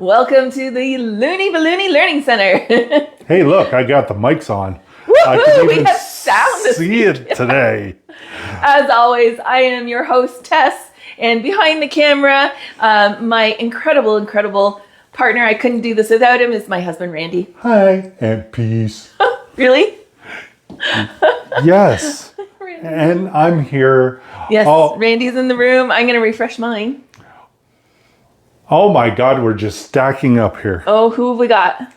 Welcome to the Looney Ballooney Learning Center. Hey, look, I got the mics on. Woohoo! We have sound this see week. it today. As always, I am your host, Tess, and behind the camera, my incredible partner, I couldn't do this without him, is my husband, Randy. Hi, and peace. Really? Yes. And I'm here. Yes, Randy's in the room. I'm going to refresh mine. Oh my God, we're just stacking up here. Oh, who have we got?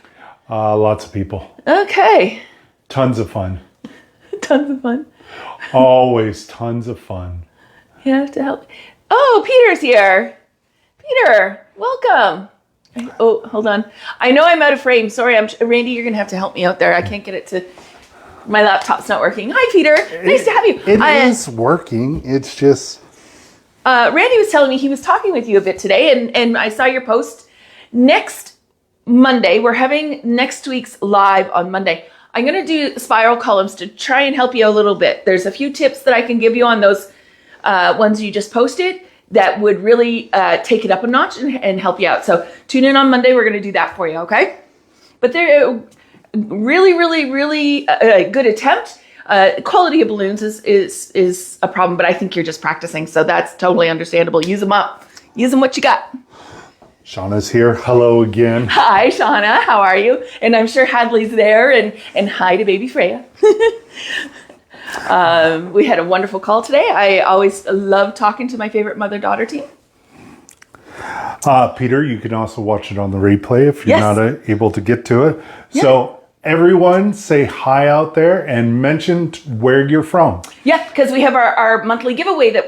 Lots of people. Okay. Tons of fun. Tons of fun. Always tons of fun. You have to help. Oh, Peter's here. Peter, welcome. Oh, hold on. I know I'm out of frame. Sorry, Randy, you're going to have to help me out there. I can't get it to... My laptop's not working. Hi, Peter. Nice to have you. It is working. It's just... Randy was telling me he was talking with you a bit today, and I saw your post. Next Monday, we're having next week's live on Monday. I'm going to do spiral columns to try and help you a little bit. There's a few tips that I can give you on those ones you just posted that would really take it up a notch and help you out. So tune in on Monday. We're going to do that for you, okay? But they're really good attempt. Quality of balloons is a problem, but I think you're just practicing, so that's totally understandable. Use them up. Use them what you got. Shauna's here. Hello again. Hi, Shauna. How are you? And I'm sure Hadley's there, and hi to baby Freya. We had a wonderful call today. I always love talking to my favorite mother-daughter team. Peter, you can also watch it on the replay if you're not able to get to it. Yeah. So everyone say hi out there and mention where you're from. Yeah, because we have our monthly giveaway that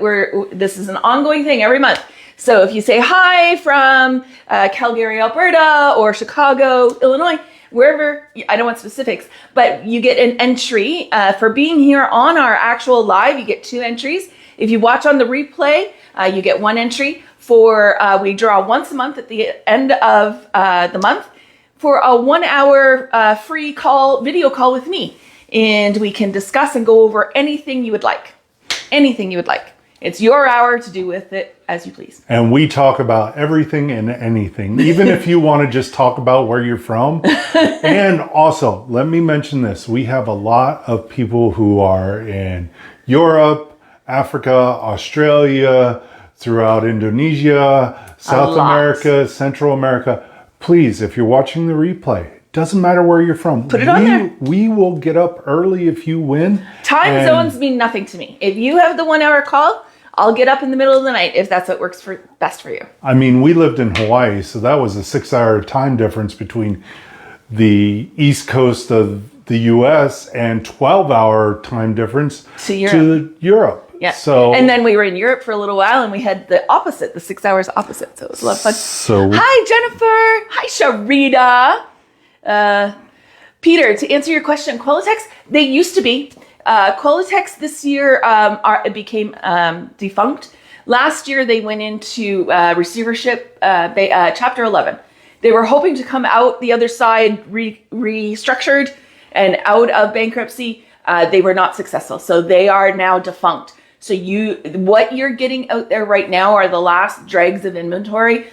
this is an ongoing thing every month. So if you say hi from Calgary, Alberta, or Chicago, Illinois, wherever, I don't want specifics, but you get an entry for being here on our actual live. You get 2 entries. If you watch on the replay, you get 1 entry for, we draw once a month at the end of the month for a 1-hour free video call with me. And we can discuss and go over anything you would like. Anything you would like. It's your hour to do with it as you please. And we talk about everything and anything, even if you want to just talk about where you're from. And also, let me mention this. We have a lot of people who are in Europe, Africa, Australia, throughout Indonesia, South America, Central America. Please, if you're watching the replay, doesn't matter where you're from. Put it on there. We will get up early if you win. Time zones mean nothing to me. If you have the 1-hour call, I'll get up in the middle of the night if that's what works best for you. I mean, we lived in Hawaii, so that was a 6-hour time difference between the East Coast of the U.S. and 12-hour time difference to Europe. Yeah. So, and then we were in Europe for a little while, and we had the opposite, the 6 hours opposite. So it was a lot of fun. Hi, Jennifer. Hi, Sharita. Peter, to answer your question, Qualitex, they used to be. Qualitex this year became defunct. Last year, they went into receivership, Chapter 11. They were hoping to come out the other side restructured and out of bankruptcy. They were not successful. So they are now defunct. So what you're getting out there right now are the last dregs of inventory.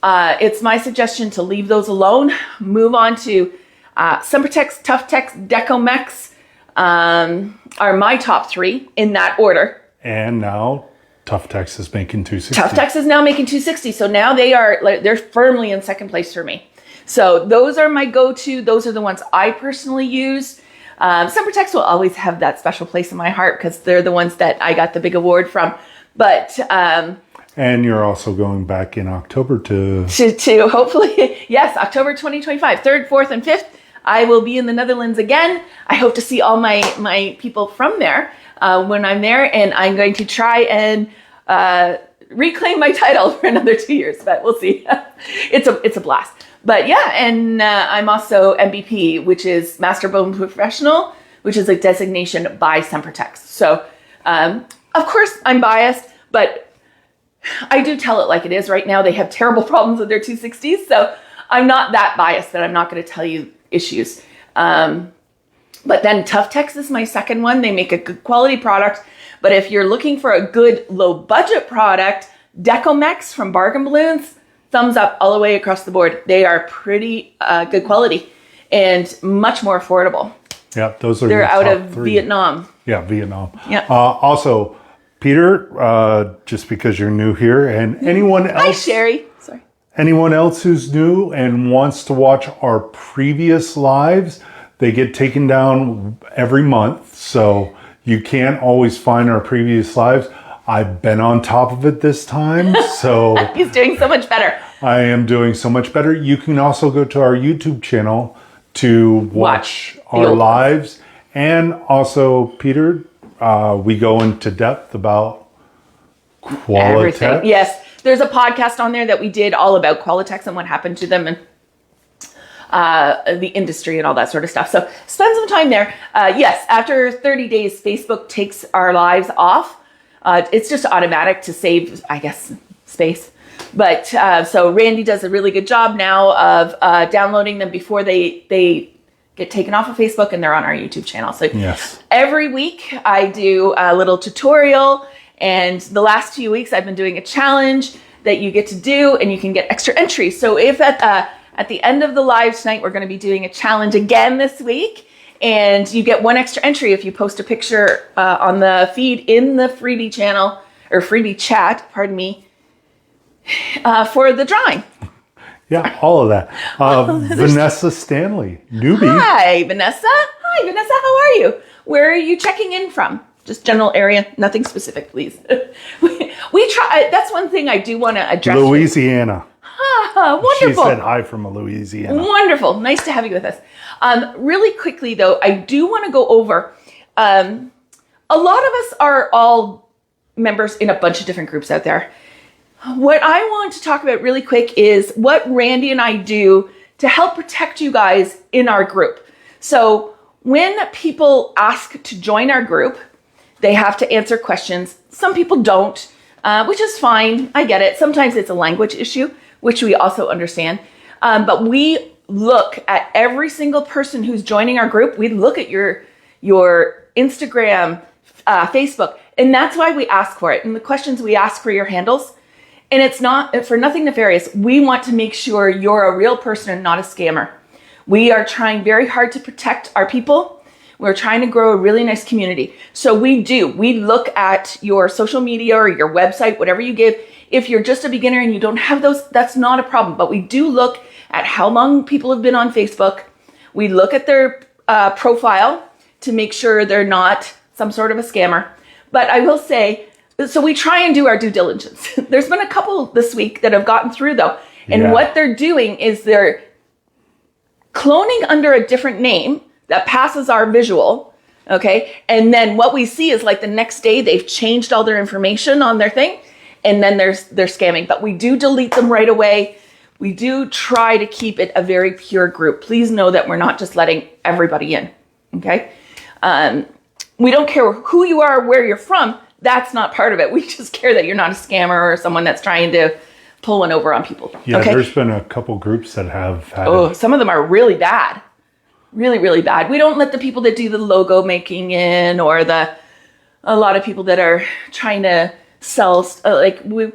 It's my suggestion to leave those alone. Move on to Sempertex, Toughtex, Decomex are my top 3 in that order. And now Toughtex is making 260. Toughtex is now making 260. So now they're firmly in second place for me. So those are my go-to. Those are the ones I personally use. Sempertex will always have that special place in my heart because they're the ones that I got the big award from. But and you're also going back in October to hopefully, yes, October 2025, 3rd, 4th, and 5th. I will be in the Netherlands again. I hope to see all my people from there when I'm there, and I'm going to try and reclaim my title for another 2 years. But we'll see. It's a blast. But yeah, and I'm also MVP, which is Master Bone Professional, which is a designation by Sempertex. So, of course, I'm biased, but I do tell it like it is. Right now, they have terrible problems with their 260s, so I'm not that biased that I'm not going to tell you issues. But then Toughtex is my second one. They make a good quality product, but if you're looking for a good low-budget product, Decomex from Bargain Balloons, thumbs up all the way across the board. They are pretty good quality and much more affordable. Yeah, those are They're your out top of 3. Vietnam. Yeah, Vietnam. Yeah. Also, Peter, just because you're new here, and anyone else. Hi, Sherry. Sorry. Anyone else who's new and wants to watch our previous lives, they get taken down every month. So you can't always find our previous lives. I've been on top of it this time. So He's doing so much better. I am doing so much better. You can also go to our YouTube channel to watch our lives. And also, Peter, we go into depth about Qualitex. Yes. There's a podcast on there that we did all about Qualitex and what happened to them and the industry and all that sort of stuff. So spend some time there. Yes, after 30 days, Facebook takes our lives off. It's just automatic to save, I guess, space. But so Randy does a really good job now of downloading them before they get taken off of Facebook, and they're on our YouTube channel. So yes. Every week I do a little tutorial. And the last few weeks, I've been doing a challenge that you get to do, and you can get extra entries. So if at the end of the live tonight, we're going to be doing a challenge again this week, and you get 1 extra entry if you post a picture on the feed in the freebie channel, or freebie chat, pardon me, for the drawing. Yeah, all of that. Vanessa Stanley, newbie. Hi, Vanessa. Hi, Vanessa. How are you? Where are you checking in from? Just general area, nothing specific, please. we try. That's one thing I do want to address. Louisiana. Wonderful. She said hi from Louisiana. Wonderful. Nice to have you with us. Really quickly, though, I do want to go over. A lot of us are all members in a bunch of different groups out there. What I want to talk about really quick is what Randy and I do to help protect you guys in our group. So when people ask to join our group, they have to answer questions. Some people don't, which is fine. I get it. Sometimes it's a language issue, which we also understand. But we look at every single person who's joining our group. We look at your Instagram, Facebook, and that's why we ask for it. And the questions we ask for your handles. And it's not for nothing nefarious. We want to make sure you're a real person and not a scammer. We are trying very hard to protect our people. We're trying to grow a really nice community. So we look at your social media or your website, whatever you give. If you're just a beginner and you don't have those, that's not a problem. But we do look at how long people have been on Facebook. We look at their profile to make sure they're not some sort of a scammer. But I will say, so we try and do our due diligence. There's been a couple this week that have gotten through though. And what they're doing is they're cloning under a different name that passes our visual, okay? And then what we see is like the next day they've changed all their information on their thing, and then they're scamming. But we do delete them right away. We do try to keep it a very pure group. Please know that we're not just letting everybody in, okay? We don't care who you are, where you're from. That's not part of it. We just care that you're not a scammer or someone that's trying to pull one over on people. Yeah, okay? There's been a couple groups that have had some of them are really bad. Really, really bad. We don't let the people that do the logo making in, or a lot of people that are trying to sell, we're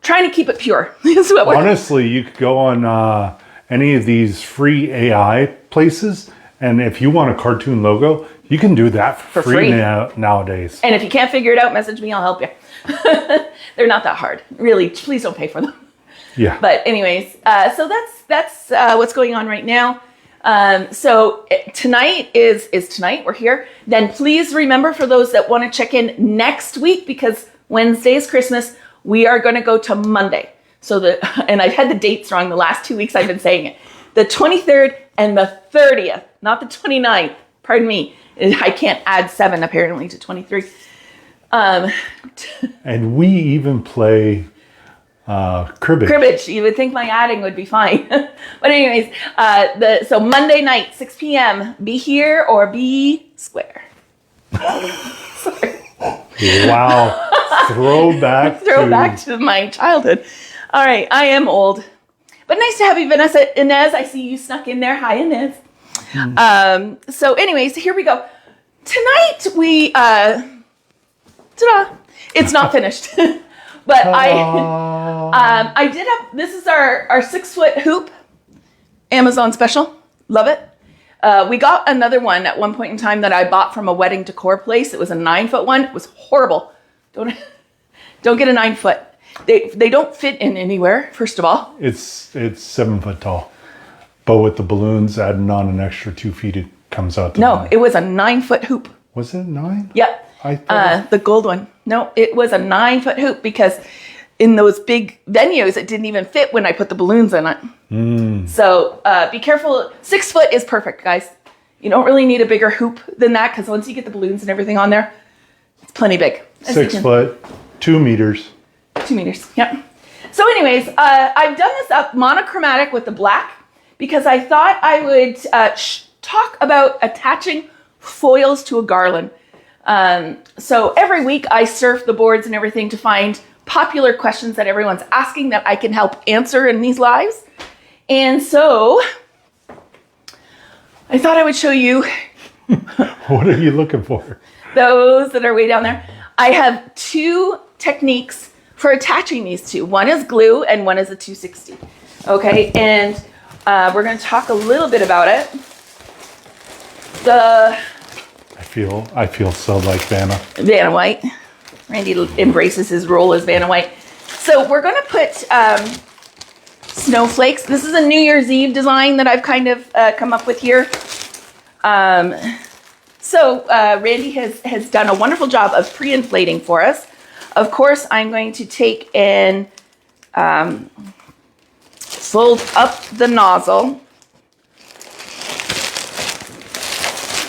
trying to keep it pure. Honestly, you could go on any of these free AI places, and if you want a cartoon logo, you can do that for free nowadays. And if you can't figure it out, message me, I'll help you. They're not that hard. Really, please don't pay for them. Yeah. But anyways, so that's what's going on right now. So tonight is tonight. We're here. Then please remember, for those that want to check in next week, because Wednesday is Christmas, we are going to go to Monday. So and I've had the dates wrong the last 2 weeks I've been saying it. The 23rd and the 30th, not the 29th. Pardon me. I can't add 7 apparently to 23. And we even play cribbage. Cribbage. You would think my adding would be fine. But anyways, so Monday night, 6 p.m. Be here or be square. Sorry. Wow. Throwback to my childhood. All right. I am old. But nice to have you, Vanessa. Inez, I see you snuck in there. Hi, Inez. So anyways, here we go. Tonight we, ta-da, it's not finished. But I did have, this is our 6-foot hoop, Amazon special. Love it. We got another one at one point in time that I bought from a wedding decor place. It was a 9-foot one. It was horrible. Don't get a 9-foot. They don't fit in anywhere, first of all. It's 7 foot tall. But with the balloons adding on an extra 2 feet, it comes out to 9. It was a 9-foot hoop. Was it 9? Yep. I thought the gold one. No, it was a 9-foot hoop because in those big venues, it didn't even fit when I put the balloons in it. So be careful. 6 foot is perfect, guys. You don't really need a bigger hoop than that because once you get the balloons and everything on there, it's plenty big. 6 foot, 2 meters. 2 meters, yep. So anyways, I've done this up monochromatic with the black because I thought I would talk about attaching foils to a garland. So every week I surf the boards and everything to find popular questions that everyone's asking that I can help answer in these lives. And so I thought I would show you. What are you looking for? Those that are way down there. I have 2 techniques for attaching these two. One is glue and one is a 260. Okay, and we're going to talk a little bit about it. I feel so like Vanna White. Randy embraces his role as Vanna White. So we're going to put snowflakes. This is a New Year's Eve design that I've kind of come up with here. So Randy has done a wonderful job of pre-inflating for us. Of course, I'm going to take and fold up the nozzle.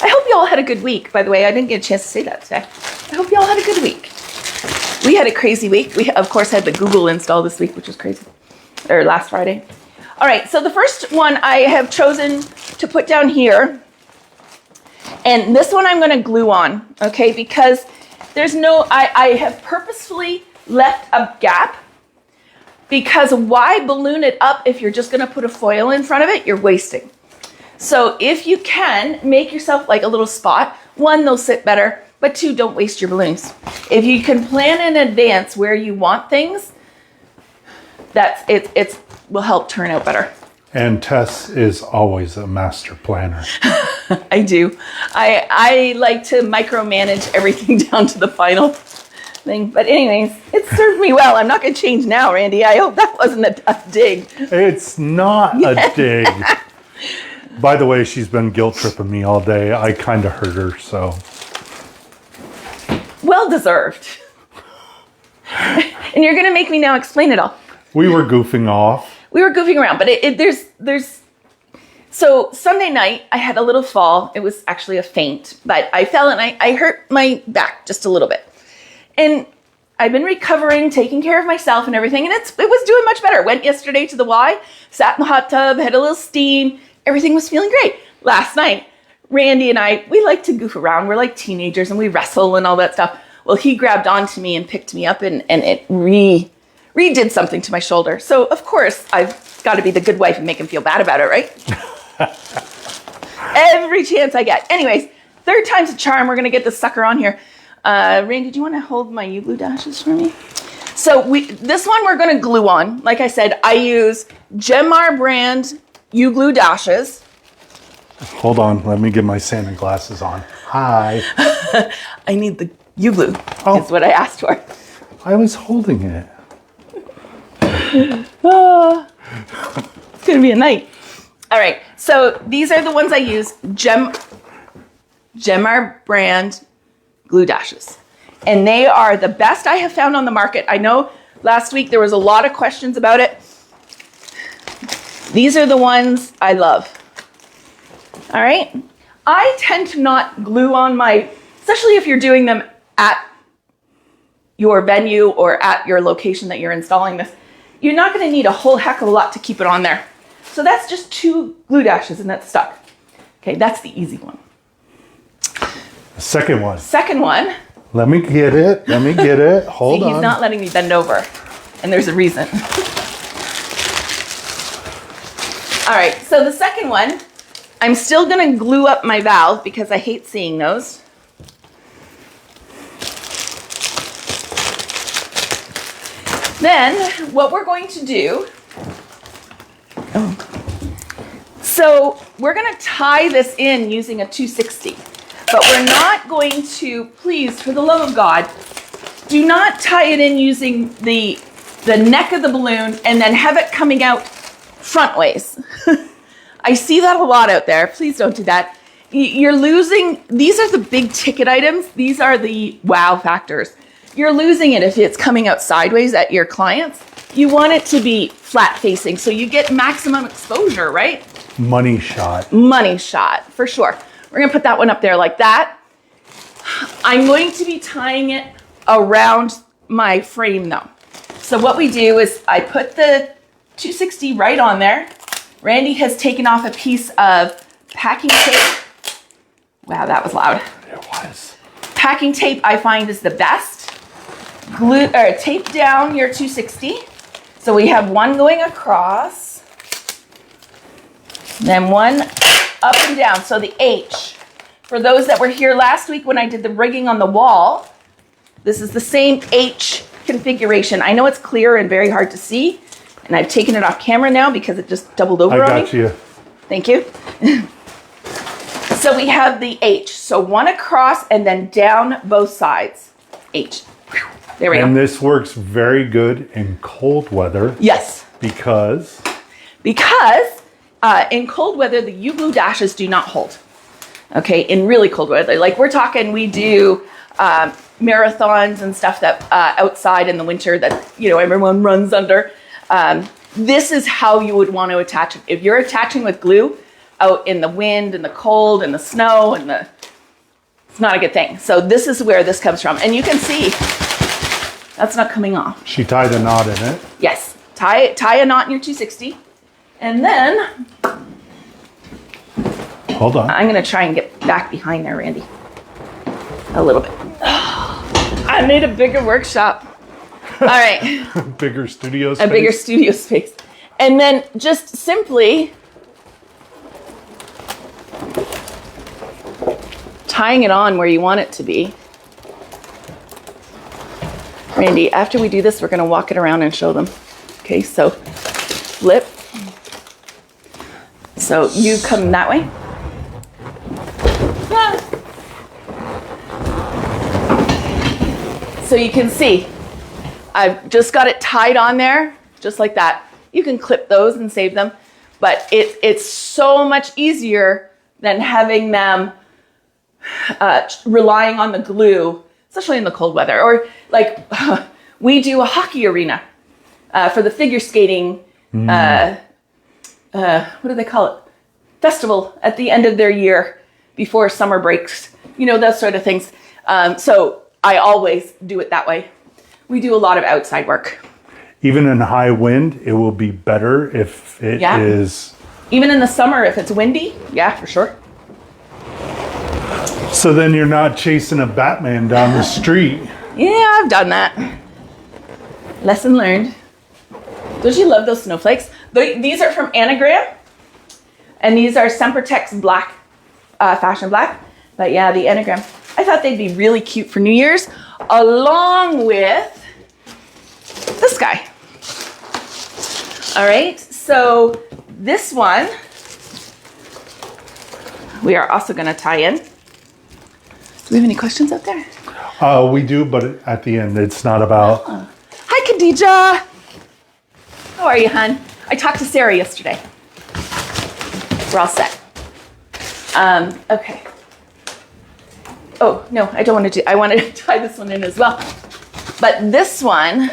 I hope you all had a good week, by the way. I didn't get a chance to say that today. I hope you all had a good week. We had a crazy week. We, of course, had the Google install this week, which was crazy, or last Friday. All right, so the first one I have chosen to put down here, and this one I'm going to glue on, okay, because there's no, I have purposefully left a gap because why balloon it up if you're just going to put a foil in front of it? You're wasting. So if you can, make yourself like a little spot. 1, they'll sit better, but 2, don't waste your balloons. If you can plan in advance where you want things, it will help turn out better. And Tess is always a master planner. I do. I like to micromanage everything down to the final thing. But anyways, it served me well. I'm not going to change now, Randy. I hope that wasn't a dig. It's not a dig. By the way, she's been guilt tripping me all day. I kind of hurt her, so. Well deserved. And you're going to make me now explain it all. We were goofing off. We were goofing around, but there's. So Sunday night, I had a little fall. It was actually a faint, but I fell and I hurt my back just a little bit. And I've been recovering, taking care of myself and everything, and it was doing much better. Went yesterday to the Y, sat in the hot tub, had a little steam. Everything was feeling great. Last night, Randy and I, we like to goof around. We're like teenagers and we wrestle and all that stuff. Well, he grabbed onto me and picked me up and it redid something to my shoulder. So, of course, I've got to be the good wife and make him feel bad about it, right? Every chance I get. Anyways, 3rd time's a charm. We're going to get this sucker on here. Randy, do you want to hold my U-glue dashes for me? So, this one we're going to glue on. Like I said, I use Gemar brand U-glue dashes. Hold on. Let me get my Santa glasses on. Hi. I need the U-glue. That's what I asked for. I was holding it. It's going to be a night. All right. So these are the ones I use. Gemar brand glue dashes. And they are the best I have found on the market. I know last week there was a lot of questions about it. These are the ones I love. All right. I tend to not glue on especially if you're doing them at your venue or at your location that you're installing this, you're not going to need a whole heck of a lot to keep it on there. So that's just 2 glue dashes and that's stuck. Okay, that's the easy one. The second one. Let me get it. Hold on. He's not letting me bend over. And there's a reason. All right, so the second one, I'm still going to glue up my valve because I hate seeing those. Then what we're going to do, so we're going to tie this in using a 260, but we're not going to, please, for the love of God, do not tie it in using the neck of the balloon and then have it coming out front ways. I see that a lot out there. Please don't do that. You're losing, these are the big ticket items. These are the wow factors. You're losing it if it's coming out sideways at your clients. You want it to be flat facing so you get maximum exposure, right? Money shot. Money shot, for sure. We're gonna put that one up there like that. I'm going to be tying it around my frame though. So what we do is I put the 260 right on there. Randy has taken off a piece of packing tape. Wow, that was loud. It was. Packing tape I find is the best. Glue or tape down your 260. So we have one going across, then one up and down. So the H. For those that were here last week when I did the rigging on the wall, this is the same H configuration. I know it's clear and very hard to see, and I've taken it off camera now because it just doubled over on me. I got you. Thank you. So we have the H. So one across and then down both sides. H. There we go. And this works very good in cold weather. Yes. Because in cold weather, the U-glue dashes do not hold. Okay, in really cold weather. Like we're talking, we do marathons and stuff that outside in the winter that, you know, everyone runs under. This is how you would want to attach it. If you're attaching with glue out in the wind and the cold and the snow and it's not a good thing. So this is where this comes from. And you can see that's not coming off. She tied a knot in it. Yes, tie a knot in your 260. And then, hold on. I'm gonna try and get back behind there, Randy. A little bit. I made a bigger workshop. All right. Bigger studio space. A bigger studio space. And then just simply tying it on where you want it to be. Randy, after we do this, we're gonna walk it around and show them. Okay, so flip. So you come that way. So you can see, I've just got it tied on there, just like that. You can clip those and save them, but it's so much easier than having them relying on the glue, especially in the cold weather. Or like we do a hockey arena for the figure skating, what do they call it? Festival at the end of their year before summer breaks, you know, those sort of things. So I always do it that way. We do a lot of outside work. Even in high wind, it will be better if it is. Even in the summer, if it's windy, yeah, for sure. So then you're not chasing a Batman down the street. Yeah, I've done that. Lesson learned. Don't you love those snowflakes? These are from Anagram, and these are Sempertex black, fashion black. But yeah, the Anagram. I thought they'd be really cute for New Year's, along with this guy. All right, so this one, we are also gonna tie in. Do we have any questions out there? We do, but at the end, it's not about. Hi, Khadija. How are you, hon? I talked to Sarah yesterday. We're all set. Okay. Oh, no, I don't want to do, I want to tie this one in as well. But this one,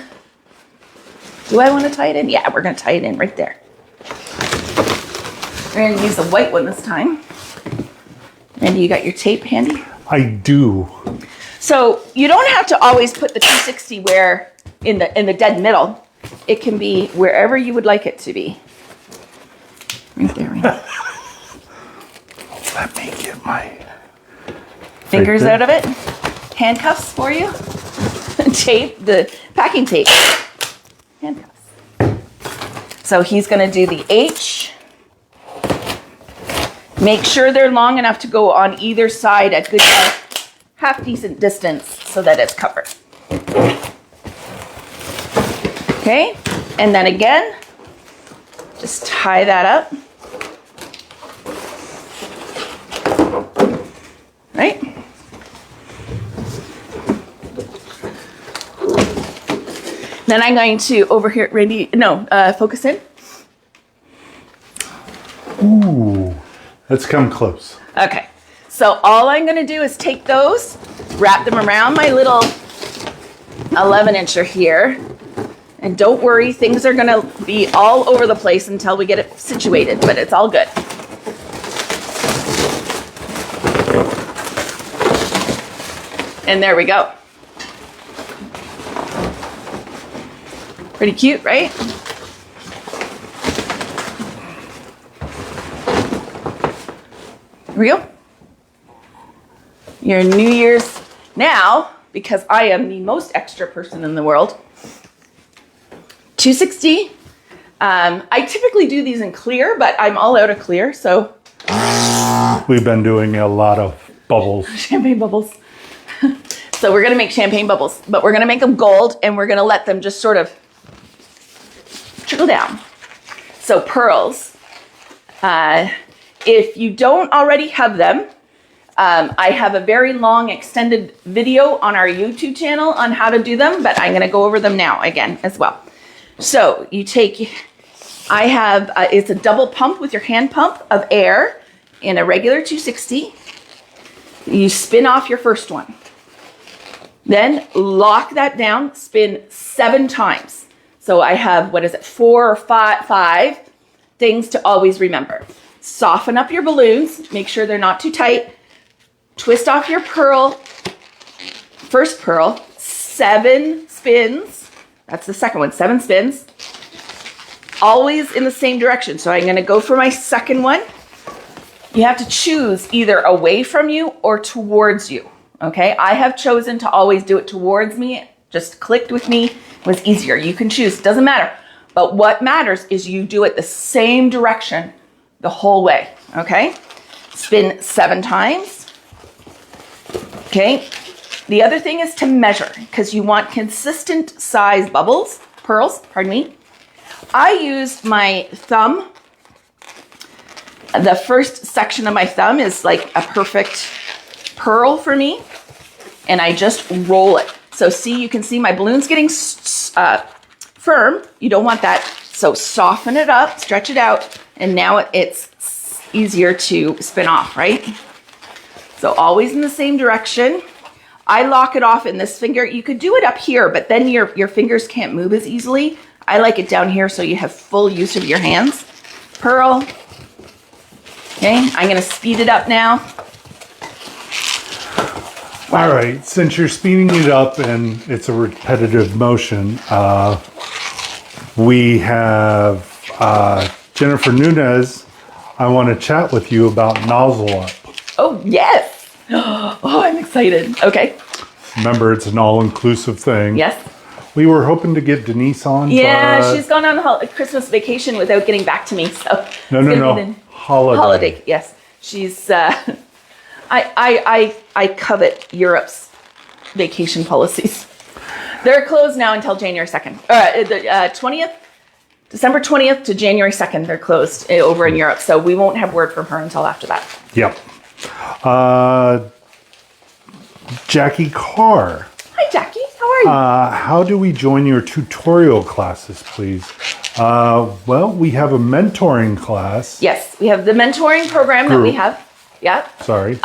do I want to tie it in? Yeah, we're going to tie it in right there. We're going to use the white one this time. Randy, you got your tape handy? I do. So you don't have to always put the 260 where in the dead middle. It can be wherever you would like it to be. Right there, Randy. Let me get my fingers out of it. Handcuffs for you. Tape, the packing tape. Handcuffs. So he's going to do the H. Make sure they're long enough to go on either side at good half decent distance so that it's covered. Okay, and then again, just tie that up. Right? Then I'm going to, over here, Randy, focus in. Ooh, let's come close. Okay, so all I'm going to do is take those, wrap them around my little 11-incher here. And don't worry, things are going to be all over the place until we get it situated, but it's all good. And there we go. Pretty cute, right? Here we go. Your New Year's now, because I am the most extra person in the world. 260. I typically do these in clear, but I'm all out of clear, so. We've been doing a lot of bubbles. Champagne bubbles. So we're gonna make champagne bubbles, but we're gonna make them gold and we're gonna let them just sort of trickle down. So pearls, if you don't already have them, I have a very long extended video on our YouTube channel on how to do them, but I'm gonna go over them now again as well. So you take, I have, it's a double pump with your hand pump of air in a regular 260. You spin off your first one. Then lock that down, spin 7 times. So I have, 4 or 5 things to always remember. Soften up your balloons, make sure they're not too tight. Twist off your pearl, first pearl, 7 spins. That's the second one, 7 spins. Always in the same direction. So I'm gonna go for my second one. You have to choose either away from you or towards you, okay? I have chosen to always do it towards me. Just clicked with me, it was easier. You can choose, it doesn't matter. But what matters is you do it the same direction the whole way, okay? Spin 7 times, okay? The other thing is to measure, because you want consistent size pearls, pardon me. I used my thumb. The first section of my thumb is like a perfect pearl for me. And I just roll it. So see, you can see my balloon's getting firm. You don't want that. So soften it up, stretch it out. And now it's easier to spin off, right? So always in the same direction. I lock it off in this finger. You could do it up here, but then your fingers can't move as easily. I like it down here so you have full use of your hands. Pearl. Okay, I'm gonna speed it up now. All right, since you're speeding it up and it's a repetitive motion, we have Jennifer Nunez. I want to chat with you about nozzle up. Oh, yes. Oh, I'm excited. Okay. Remember, it's an all-inclusive thing. Yes. We were hoping to get Denise on. Yeah, she's gone on a Christmas vacation without getting back to me. So No. Holiday. Yes. She's, I covet Europe's vacation policies. They're closed now until January 2nd. The 20th, December 20th to January 2nd, they're closed over in Europe. So we won't have word from her until after that. Yep. Jackie Carr. Hi, Jackie. How are you? How do we join your tutorial classes, please? Well, we have a mentoring class. Yes, we have the mentoring program that we have. Yeah. Sorry.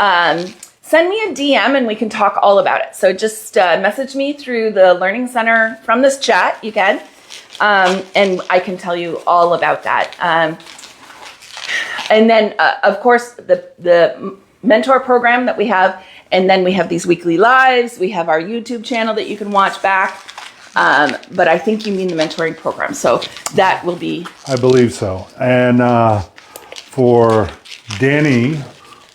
Send me a DM and we can talk all about it. So just message me through the Learning Center from this chat. You can. And I can tell you all about that. And then, of course, the mentor program that we have. And then we have these weekly lives. We have our YouTube channel that you can watch back. But I think you mean the mentoring program. So that will be... I believe so. And for Danny,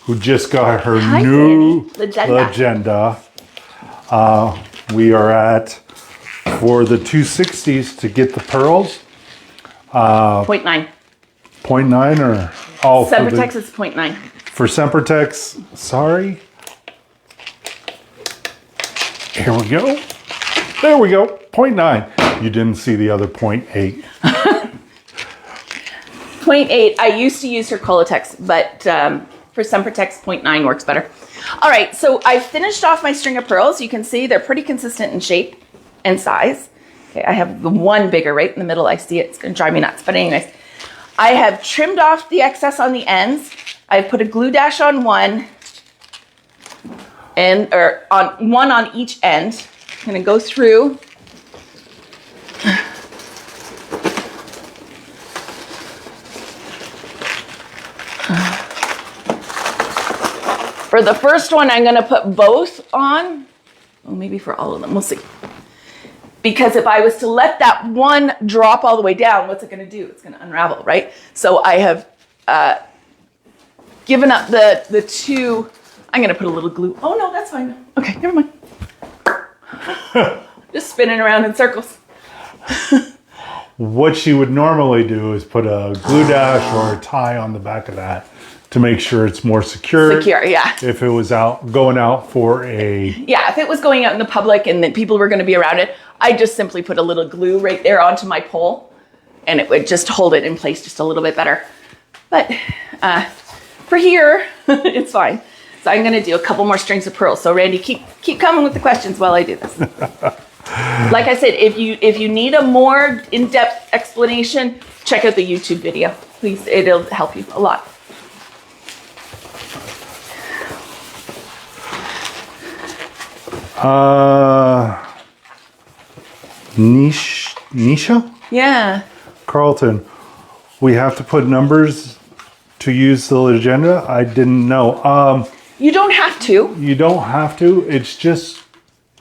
who just got her new Legenda, we are at, for the 260s to get the pearls. 0.9. 0.9 or... Oh, Sempertex is 0.9. For Sempertex, sorry. Here we go. There we go. 0.9. You didn't see the other 0.8. 0.8, I used to use her Colotex, but for Sempertex, 0.9 works better. All right, so I finished off my string of pearls. You can see they're pretty consistent in shape and size. Okay, I have the one bigger right in the middle. I see it. It's going to drive me nuts. But anyways, I have trimmed off the excess on the ends. I've put a glue dash on one, or on one on each end. I'm going to go through. For the first one, I'm going to put both on. Well, maybe for all of them. We'll see. Because if I was to let that one drop all the way down, what's it going to do? It's going to unravel, right? So I have given up the two. I'm going to put a little glue. Oh, no, that's fine. Okay, never mind. Just spinning around in circles. What she would normally do is put a glue dash or a tie on the back of that to make sure it's more secure. Secure, yeah. If it was going out for a... Yeah, if it was going out in the public and that people were going to be around it, I just simply put a little glue right there onto my pole and it would just hold it in place just a little bit better. But for here, it's fine. So I'm going to do a couple more strings of pearls. So Randy, keep coming with the questions while I do this. Like I said, if you need a more in-depth explanation, check out the YouTube video. Please, it'll help you a lot. Nisha? Yeah. Carlton, we have to put numbers to use the agenda? I didn't know. You don't have to. You don't have to. It's just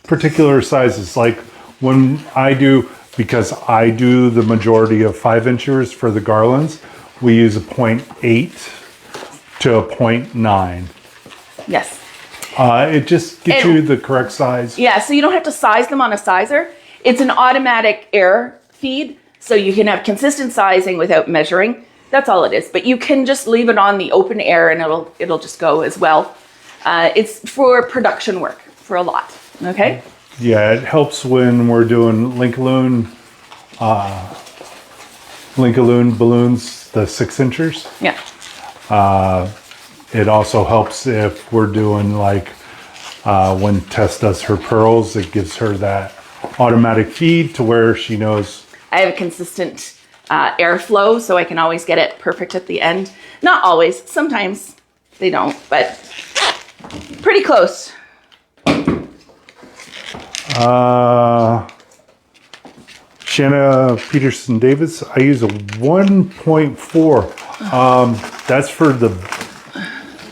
particular sizes. Like when I do, because I do the majority of 5 inchers for the garlands, we use a 0.8 to a 0.9. Yes. It just gets you the correct size. Yeah, so you don't have to size them on a sizer. It's an automatic air feed, so you can have consistent sizing without measuring. That's all it is. But you can just leave it on the open air and it'll just go as well. It's for production work for a lot. Okay? Yeah, it helps when we're doing Linkaloon balloons, the 6 inchers. Yeah. It also helps if we're doing like when Tess does her pearls, it gives her that automatic feed to where she knows. I have a consistent airflow, so I can always get it perfect at the end. Not always. Sometimes they don't, but pretty close. Shanna Peterson Davis, I use a 1.4. That's for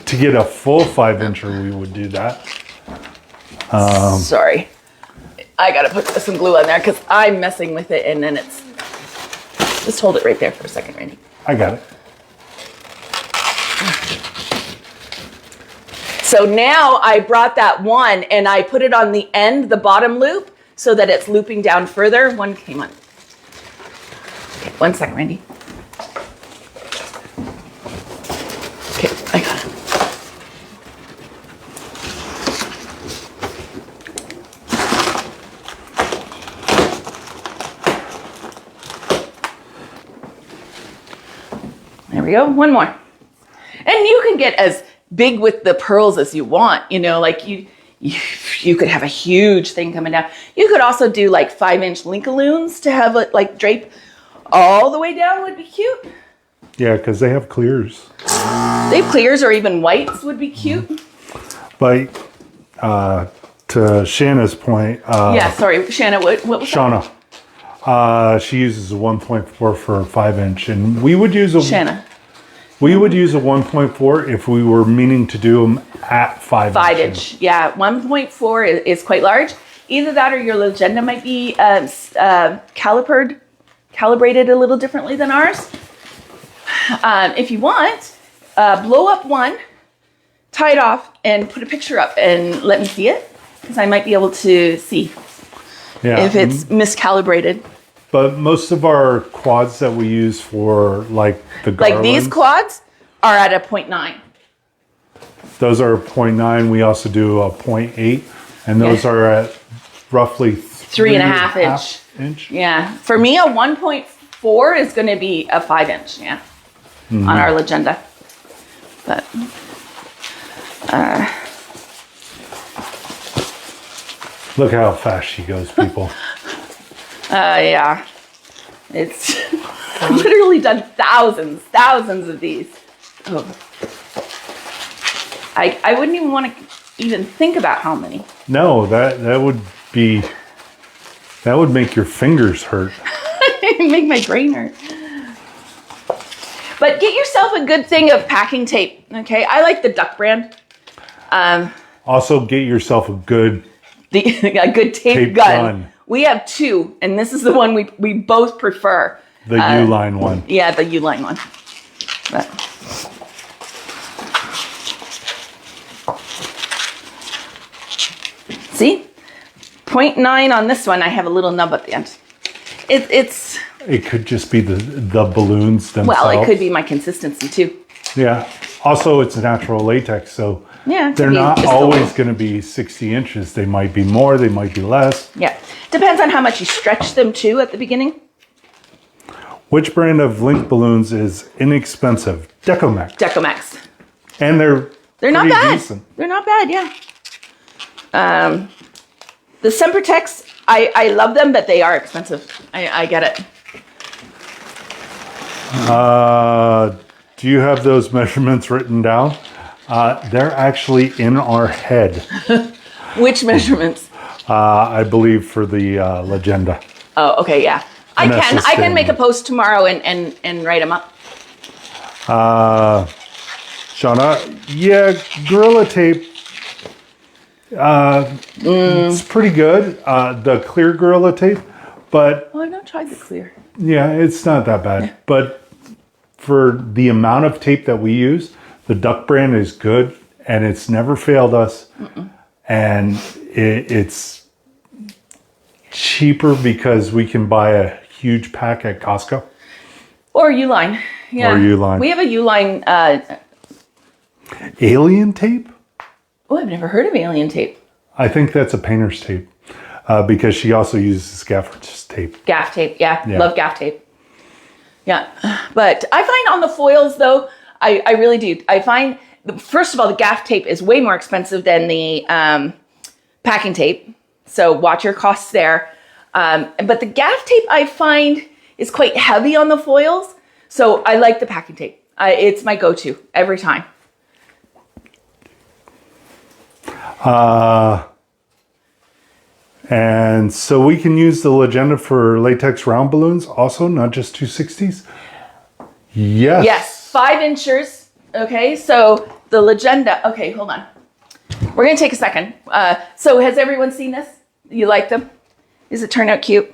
to get a full 5 incher, we would do that. Sorry. I gotta put some glue on there because I'm messing with it and then it's... Just hold it right there for a second, Randy. I got it. So now I brought that one and I put it on the end, the bottom loop, so that it's looping down further. One came on. Okay, 1 second, Randy. Okay, I got it. There we go, one more. And you can get as big with the pearls as you want, you know, like you could have a huge thing coming down. You could also do like 5-inch Linkaloons to have it like drape all the way down would be cute. Yeah, because they have clears. They have clears or even whites would be cute. But to Shanna's point. Yeah, sorry, Shanna, what was Shauna. She uses a 1.4 for a 5-inch, and we would use a Shanna. We would use a 1.4 if we were meaning to do them at 5 inch. Yeah, 1.4 is quite large. Either that or your legenda might be calibrated a little differently than ours. If you want, blow up one, tie it off, and put a picture up and let me see it, because I might be able to see if it's miscalibrated. But most of our quads that we use for like the garlands, like these quads are at a 0.9. Those are 0.9. We also do a 0.8, and those are at roughly 3.5 inch. inch? Yeah. For me, a 1.4 is going to be a 5 inch. Yeah. On our Legenda. But, look how fast she goes, people. yeah. It's I've literally done thousands of these. Oh. I wouldn't even want to even think about how many. No, that would make your fingers hurt. Make my brain hurt. But get yourself a good thing of packing tape. Okay, I like the Duck brand. Also, get yourself a good tape gun. We have 2, and this is the one we both prefer. The U-line one. Yeah, the U-line one. But. See? 0.9 on this one. I have a little nub at the end. It could just be the balloons themselves. Well, it could be my consistency too. Yeah. Also, it's natural latex, so yeah, they're not always going to be 60 inches. They might be more, they might be less. Yeah. Depends on how much you stretch them too at the beginning. Which brand of link balloons is inexpensive? Decomex. Decomex. And they're not bad. Decent. They're not bad, yeah. The Sempertex, I love them, but they are expensive. I get it. Do you have those measurements written down? They're actually in our head. Which measurements? I believe for the Legenda. Oh, okay, yeah. I can make a post tomorrow and write them up. Shauna, yeah, Gorilla Tape. It's pretty good. The clear Gorilla Tape, but I've not tried the clear. Yeah, it's not that bad. But for the amount of tape that we use, the Duck brand is good, and it's never failed us. And it's cheaper because we can buy a huge pack at Costco. Or U-line. Yeah. Or U-line. We have a U-line. Alien tape? Oh, I've never heard of alien tape. I think that's a painter's tape because she also uses gaffer's tape. Gaff tape, yeah. Love gaff tape. Yeah. But I find on the foils, though, I really do. I find, first of all, the gaff tape is way more expensive than the packing tape. So watch your costs there. But the gaff tape, I find, is quite heavy on the foils. So I like the packing tape. It's my go-to every time. And so we can use the Legenda for latex round balloons also, not just 260s? Yes. Yes, 5 inchers. Okay, so the Legenda. Okay, hold on. We're going to take a second. So has everyone seen this? You like them? Does it turn out cute?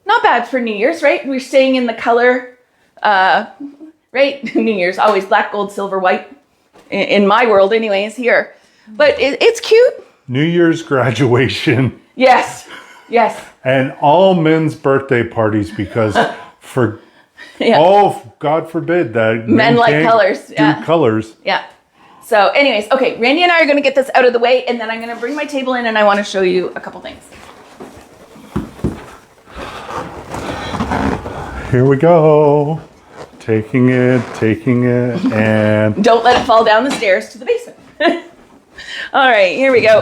Not bad for New Year's, right? We're staying in the color, right? New Year's, always black, gold, silver, white. In my world anyways, here. But it's cute. New Year's graduation. Yes, yes. And all men's birthday parties because for, God forbid that men like colors. Do colors. Yeah. So anyways, okay, Randy and I are going to get this out of the way, and then I'm going to bring my table in, and I want to show you a couple things. Here we go. Taking it, and... Don't let it fall down the stairs to the basement. All right, here we go.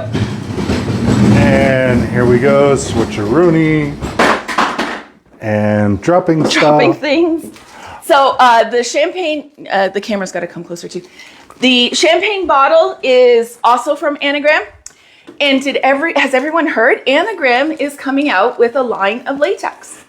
And here we go, switcheroony. And dropping things. So the champagne, the camera's got to come closer too. The champagne bottle is also from Anagram. And has everyone heard? Anagram is coming out with a line of latex.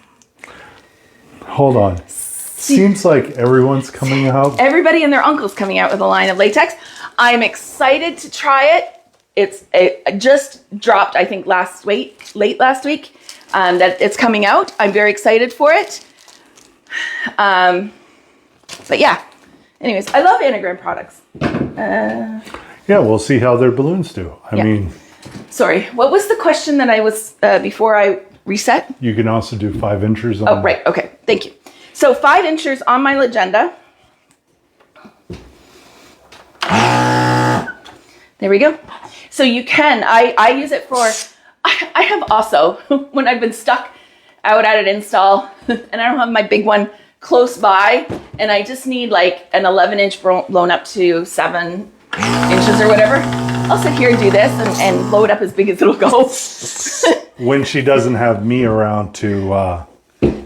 Hold on. Seems like everyone's coming out. Everybody and their uncle's coming out with a line of latex. I'm excited to try it. It just dropped, I think, late last week, that it's coming out. I'm very excited for it. But yeah. Anyways, I love Anagram products. Yeah, we'll see how their balloons do. I mean... Sorry, what was the question that I was, before I reset? You can also do 5 inchers on... Oh, right. Okay. Thank you. So 5 inchers on my Legenda. There we go. So you can, I use it for, I have also, when I've been stuck out at an install and I don't have my big one close by and I just need like an 11-inch blown up to 7 inches or whatever, I'll sit here and do this and blow it up as big as it'll go. When she doesn't have me around to...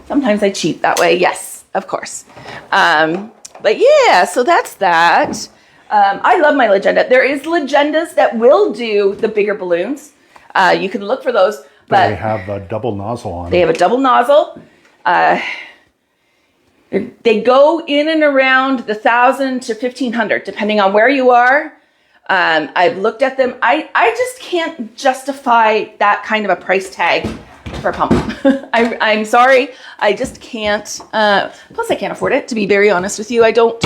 Sometimes I cheat that way. Yes, of course. But yeah, so that's that. I love my Legenda. There is Legendas that will do the bigger balloons. You can look for those. But they have a double nozzle on They have a double nozzle. They go in and around the 1,000 to 1,500, depending on where you are. I've looked at them. I just can't justify that kind of a price tag for a pump. I'm sorry. I just can't. Plus, I can't afford it, to be very honest with you. I don't.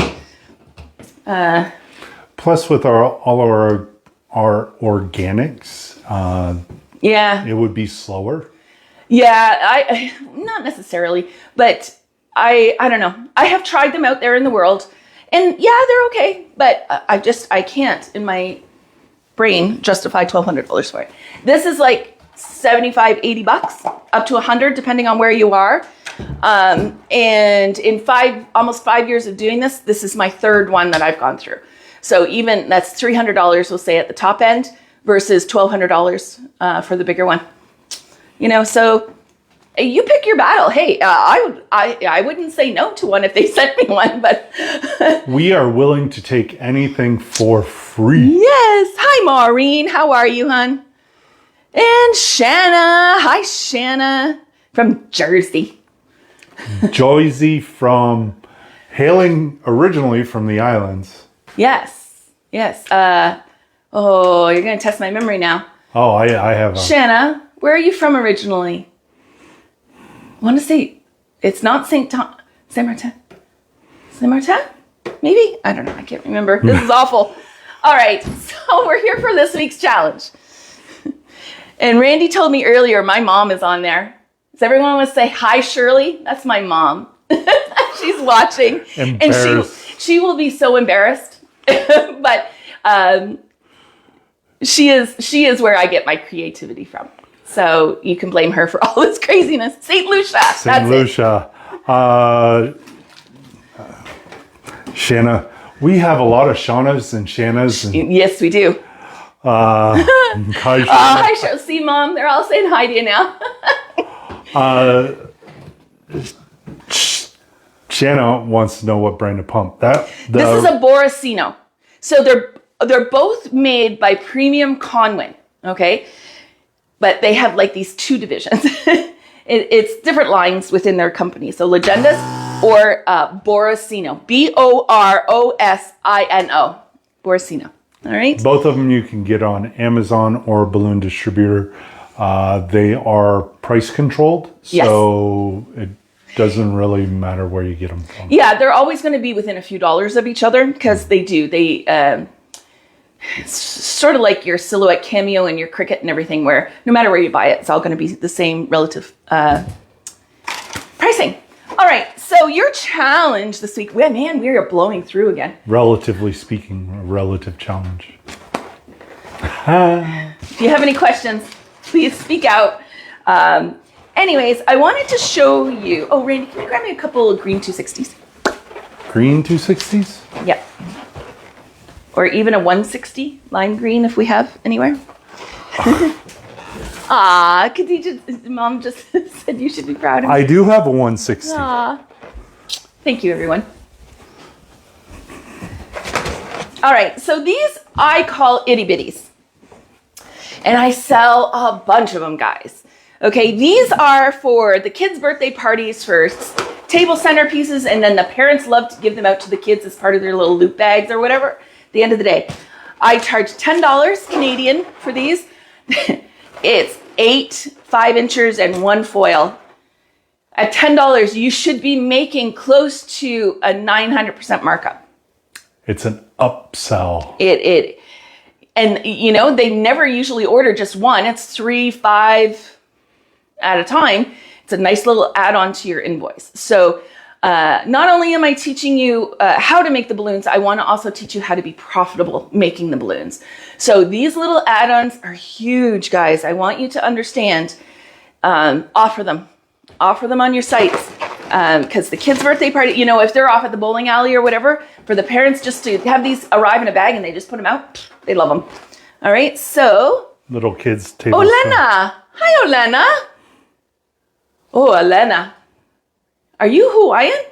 Plus, with all our organics, yeah, it would be slower. Yeah, I not necessarily, but I don't know. I have tried them out there in the world, and yeah, they're okay. But I can't in my brain justify $1,200 for it. This is like $75, $80, up to $100, depending on where you are. And in almost 5 years of doing this, this is my third one that I've gone through. So even that's $300, we'll say at the top end, versus $1,200 for the bigger one. You know, so you pick your battle. Hey, I wouldn't say no to one if they sent me one, but we are willing to take anything for free. Yes. Hi, Maureen. How are you, hon? And Shanna. Hi, Shanna from Jersey. Joyzy from hailing originally from the islands. Yes. Yes. Oh, you're going to test my memory now. Oh, I have. Shanna, where are you from originally? I want to say it's not Saint Martin. Saint Martin? Maybe? I don't know. I can't remember. This is awful. All right. So we're here for this week's challenge. And Randy told me earlier, my mom is on there. Does everyone want to say hi, Shirley? That's my mom. She's watching. And she will be so embarrassed. But she is where I get my creativity from. So you can blame her for all this craziness. St. Lucia. St. Lucia. Shanna. We have a lot of Shaunas and Shannas. Yes, we do. Hi, Cheryl. See, Mom, they're all saying hi to you now. Shanna wants to know what brand of pump. This is a Borrasino. So they're both made by Premium Conwin, okay? But they have like these two divisions. It's different lines within their company. So Legendas or Borrasino. Borosino. Borrasino. All right. Both of them you can get on Amazon or Balloon Distributor. They are price controlled, so it doesn't really matter where you get them from. Yeah, they're always going to be within a few dollars of each other because they do. It's sort of like your Silhouette Cameo and your Cricut and everything, where no matter where you buy it, it's all going to be the same relative pricing. All right, so your challenge this week, we are blowing through again. Relatively speaking, a relative challenge. If you have any questions, please speak out. Anyways, I wanted to show you. Oh, Randy, can you grab me a couple of green 260s? Green 260s? Yep. Or even a 160 lime green if we have anywhere. Mom just said you should be proud of me. I do have a 160. Aw. Thank you, everyone. All right, so these I call itty bitties. And I sell a bunch of them, guys. Okay, these are for the kids' birthday parties, for table centerpieces, and then the parents love to give them out to the kids as part of their little loot bags or whatever. At the end of the day, I charge $10 Canadian for these. It's 8 5 inchers and 1 foil. At $10, you should be making close to a 900% markup. It's an upsell. And you know, they never usually order just one. It's 3, 5 at a time. It's a nice little add-on to your invoice. So not only am I teaching you how to make the balloons, I want to also teach you how to be profitable making the balloons. So these little add-ons are huge, guys. I want you to understand. Offer them. offer them on your sites. Because the kids' birthday party, you know, if they're off at the bowling alley or whatever, for the parents just to have these arrive in a bag and they just put them out, they love them. All right, so. Little kids' table. Olena. Hi, Olena. Oh, Olena. Are you Hawaiian?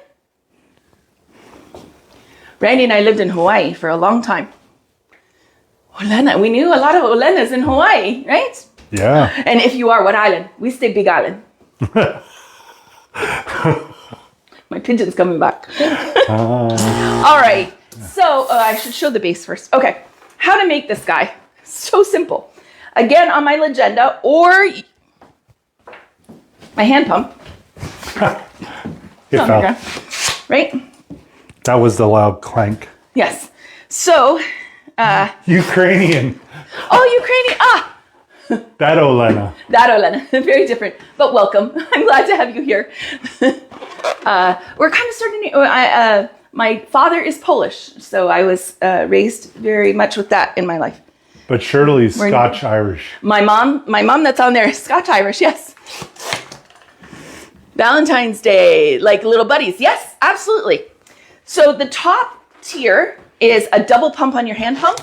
Randy and I lived in Hawaii for a long time. Olena, we knew a lot of Olenas in Hawaii, right? Yeah. And if you are, what island? We stay Big Island. My pigeon's coming back. All right. So I should show the base first. Okay. How to make this guy. So simple. Again, on my legenda or my hand pump. Okay. Right? That was the loud clank. Yes. So. Ukrainian. Oh, Ukrainian. That Olena. That Olena. Very different, but welcome. I'm glad to have you here. We're kind of starting to, my father is Polish, so I was raised very much with that in my life. But Shirley's Scotch-Irish. My mom that's on there is Scotch-Irish, yes. Valentine's Day, like little buddies. Yes, absolutely. So the top tier is a double pump on your hand pump,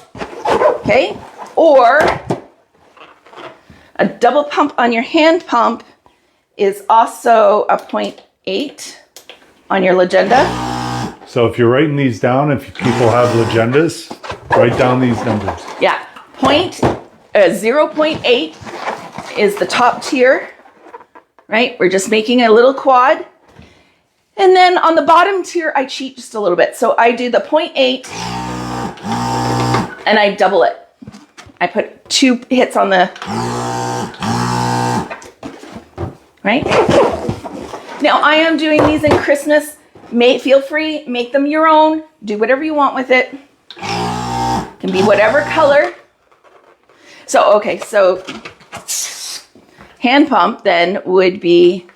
okay? Or a double pump on your hand pump is also a 0.8 on your legenda. So if you're writing these down, if people have legendas, write down these numbers. Yeah, 0.8 is the top tier, right? We're just making a little quad. And then on the bottom tier, I cheat just a little bit. So I do the 0.8 and I double it. I put 2 hits on the, right? Now I am doing these in Christmas. Feel free, make them your own. Do whatever you want with it. Can be whatever color. So, okay, so hand pump then would be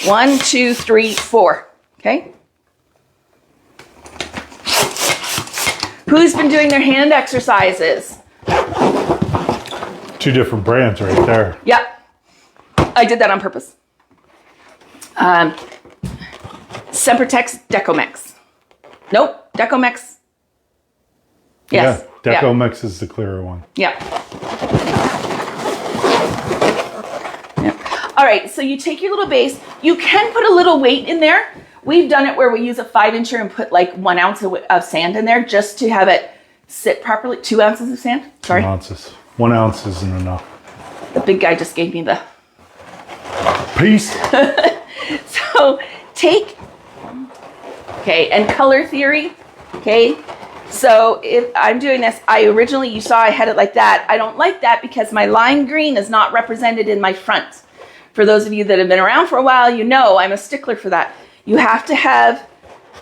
1, 2, 3, 4. Okay. Who's been doing their hand exercises? 2 different brands right there. Yep. I did that on purpose. Sempertex Decomex. Nope. Decomex. Yes. Yeah. Decomex is the clearer one. Yeah. All right. So you take your little base. You can put a little weight in there. We've done it where we use a 5-incher and put like 1 ounce of sand in there just to have it sit properly. 2 ounces of sand. Sorry. 2 ounces. 1 ounce isn't enough. The big guy just gave me the peace. So take, okay, and color theory, okay. So if I'm doing this, you saw I had it like that. I don't like that because my lime green is not represented in my front. For those of you that have been around for a while, you know I'm a stickler for that. You have to have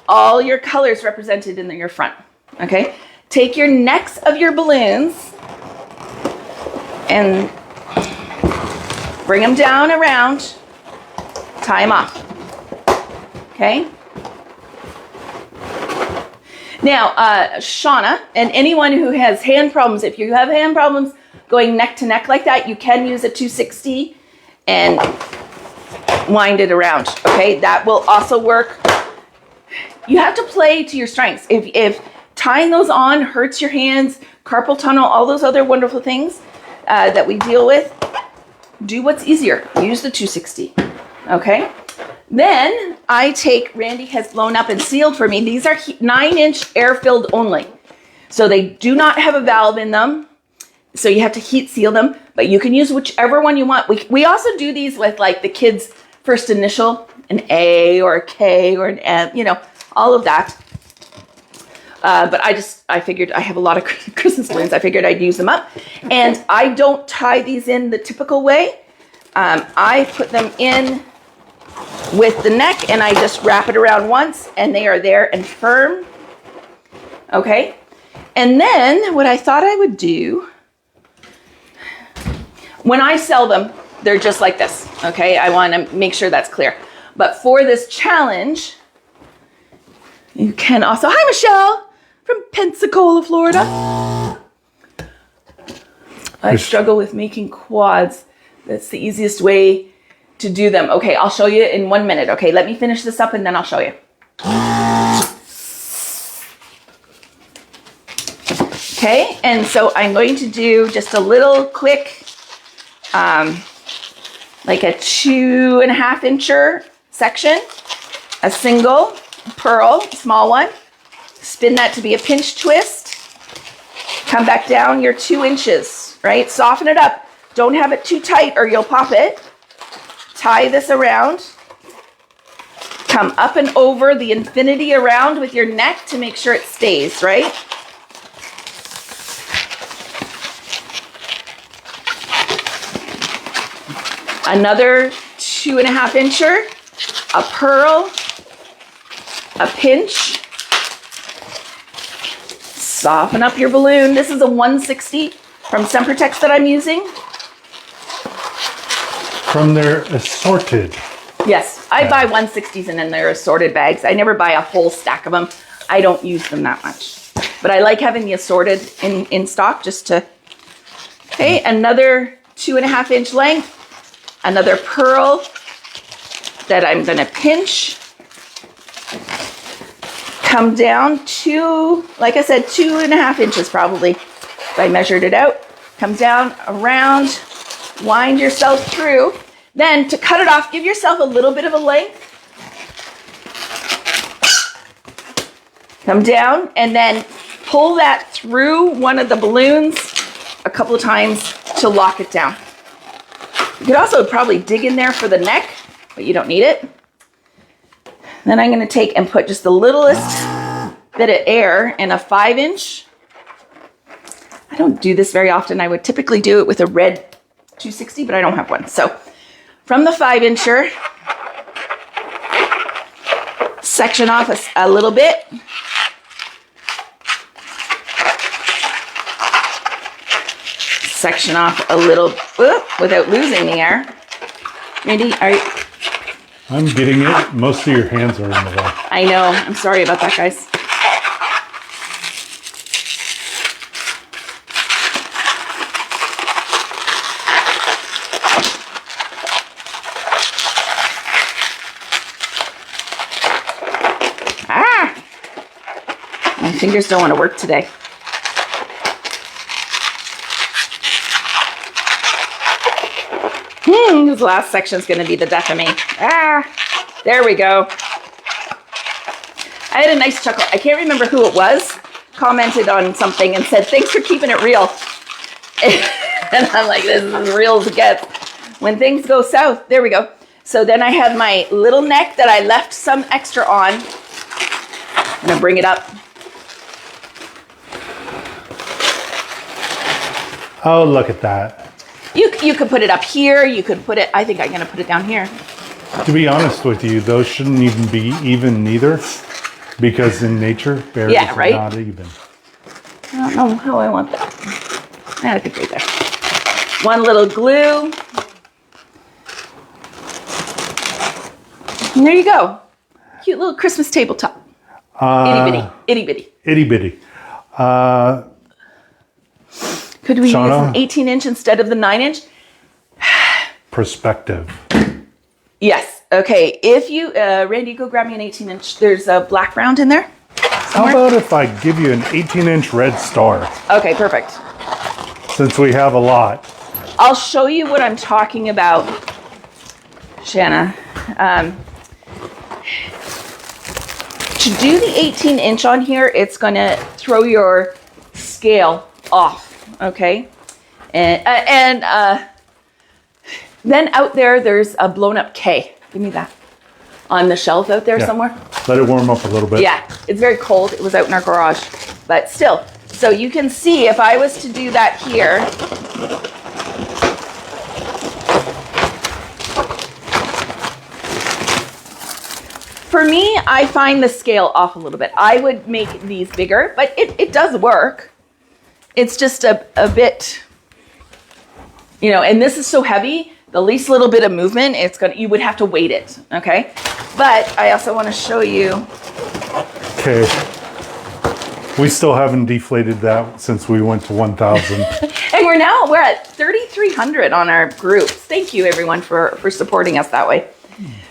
all your colors represented in your front, okay? Take your necks of your balloons and bring them down around, tie them off, okay? Now, Shauna, and anyone who has hand problems, if you have hand problems going neck to neck like that, you can use a 260 and wind it around, okay? That will also work. You have to play to your strengths. If tying those on hurts your hands, carpal tunnel, all those other wonderful things that we deal with, do what's easier. Use the 260, okay? Then I take, Randy has blown up and sealed for me. These are 9-inch air-filled only. So they do not have a valve in them. So you have to heat seal them, but you can use whichever one you want. We also do these with like the kids' first initial, an A or a K or an M, you know, all of that. But I figured I have a lot of Christmas balloons. I figured I'd use them up. And I don't tie these in the typical way. I put them in with the neck and I just wrap it around once and they are there and firm. Okay. And then what I thought I would do, when I sell them, they're just like this. Okay. I want to make sure that's clear. But for this challenge, you can also, hi Michelle from Pensacola, Florida. I struggle with making quads. That's the easiest way to do them. Okay, I'll show you in 1 minute. Okay, let me finish this up and then I'll show you. Okay, and so I'm going to do just a little quick, like a 2.5 incher section, a single pearl, small one, spin that to be a pinch twist, come back down your 2 inches, right? Soften it up. Don't have it too tight or you'll pop it. Tie this around. Come up and over the infinity around with your neck to make sure it stays, right? Another 2.5 incher, a pearl, a pinch. Soften up your balloon. This is a 160 from Sempertex that I'm using. From their assorted. Yes, I buy 160s and then they're assorted bags. I never buy a whole stack of them. I don't use them that much. But I like having the assorted in stock just to... Okay, another 2.5 inch length. Another pearl that I'm going to pinch. Come down to, like I said, 2.5 inches probably. If I measured it out. Come down, around, wind yourself through. Then to cut it off, give yourself a little bit of a length. Come down and then pull that through one of the balloons a couple of times to lock it down. You could also probably dig in there for the neck, but you don't need it. Then I'm going to take and put just the littlest bit of air in a 5 inch. I don't do this very often. I would typically do it with a red 260, but I don't have one. So from the 5 incher, section off a little bit. Section off a little without losing the air. Randy, are you? I'm getting it. Most of your hands are in the way. I know. I'm sorry about that, guys. My fingers don't want to work today. This last section is going to be the death of me. There we go. I had a nice chuckle. I can't remember who it was. Commented on something and said, "Thanks for keeping it real." And I'm like, this is as real as it gets. When things go south, there we go. So then I had my little neck that I left some extra on. I'm going to bring it up. Oh, look at that. You could put it up here. You could put it, I think I'm going to put it down here. To be honest with you, those shouldn't even be even neither. Because in nature, berries are not even. I don't know how I want that. I think right there. One little glue. And there you go. Cute little Christmas tabletop. Itty bitty. Itty bitty. Itty bitty. Could we use an 18 inch instead of the 9 inch? Perspective. Yes. Okay. If you, Randy, go grab me an 18 inch. There's a black round in there. How about if I give you an 18-inch red star? Okay, perfect. Since we have a lot. I'll show you what I'm talking about, Shanna. To do the 18 inch on here, it's going to throw your scale off. Okay. And then out there's a blown up K. Give me that. On the shelf out there somewhere. Let it warm up a little bit. Yeah, it's very cold. It was out in our garage, but still. So you can see if I was to do that here. For me, I find the scale off a little bit. I would make these bigger, but it does work. It's just a bit, you know, and this is so heavy, the least little bit of movement, you would have to weight it, okay? But I also want to show you. Okay. We still haven't deflated that since we went to 1,000. And we're at 3,300 on our groups. Thank you everyone for supporting us that way.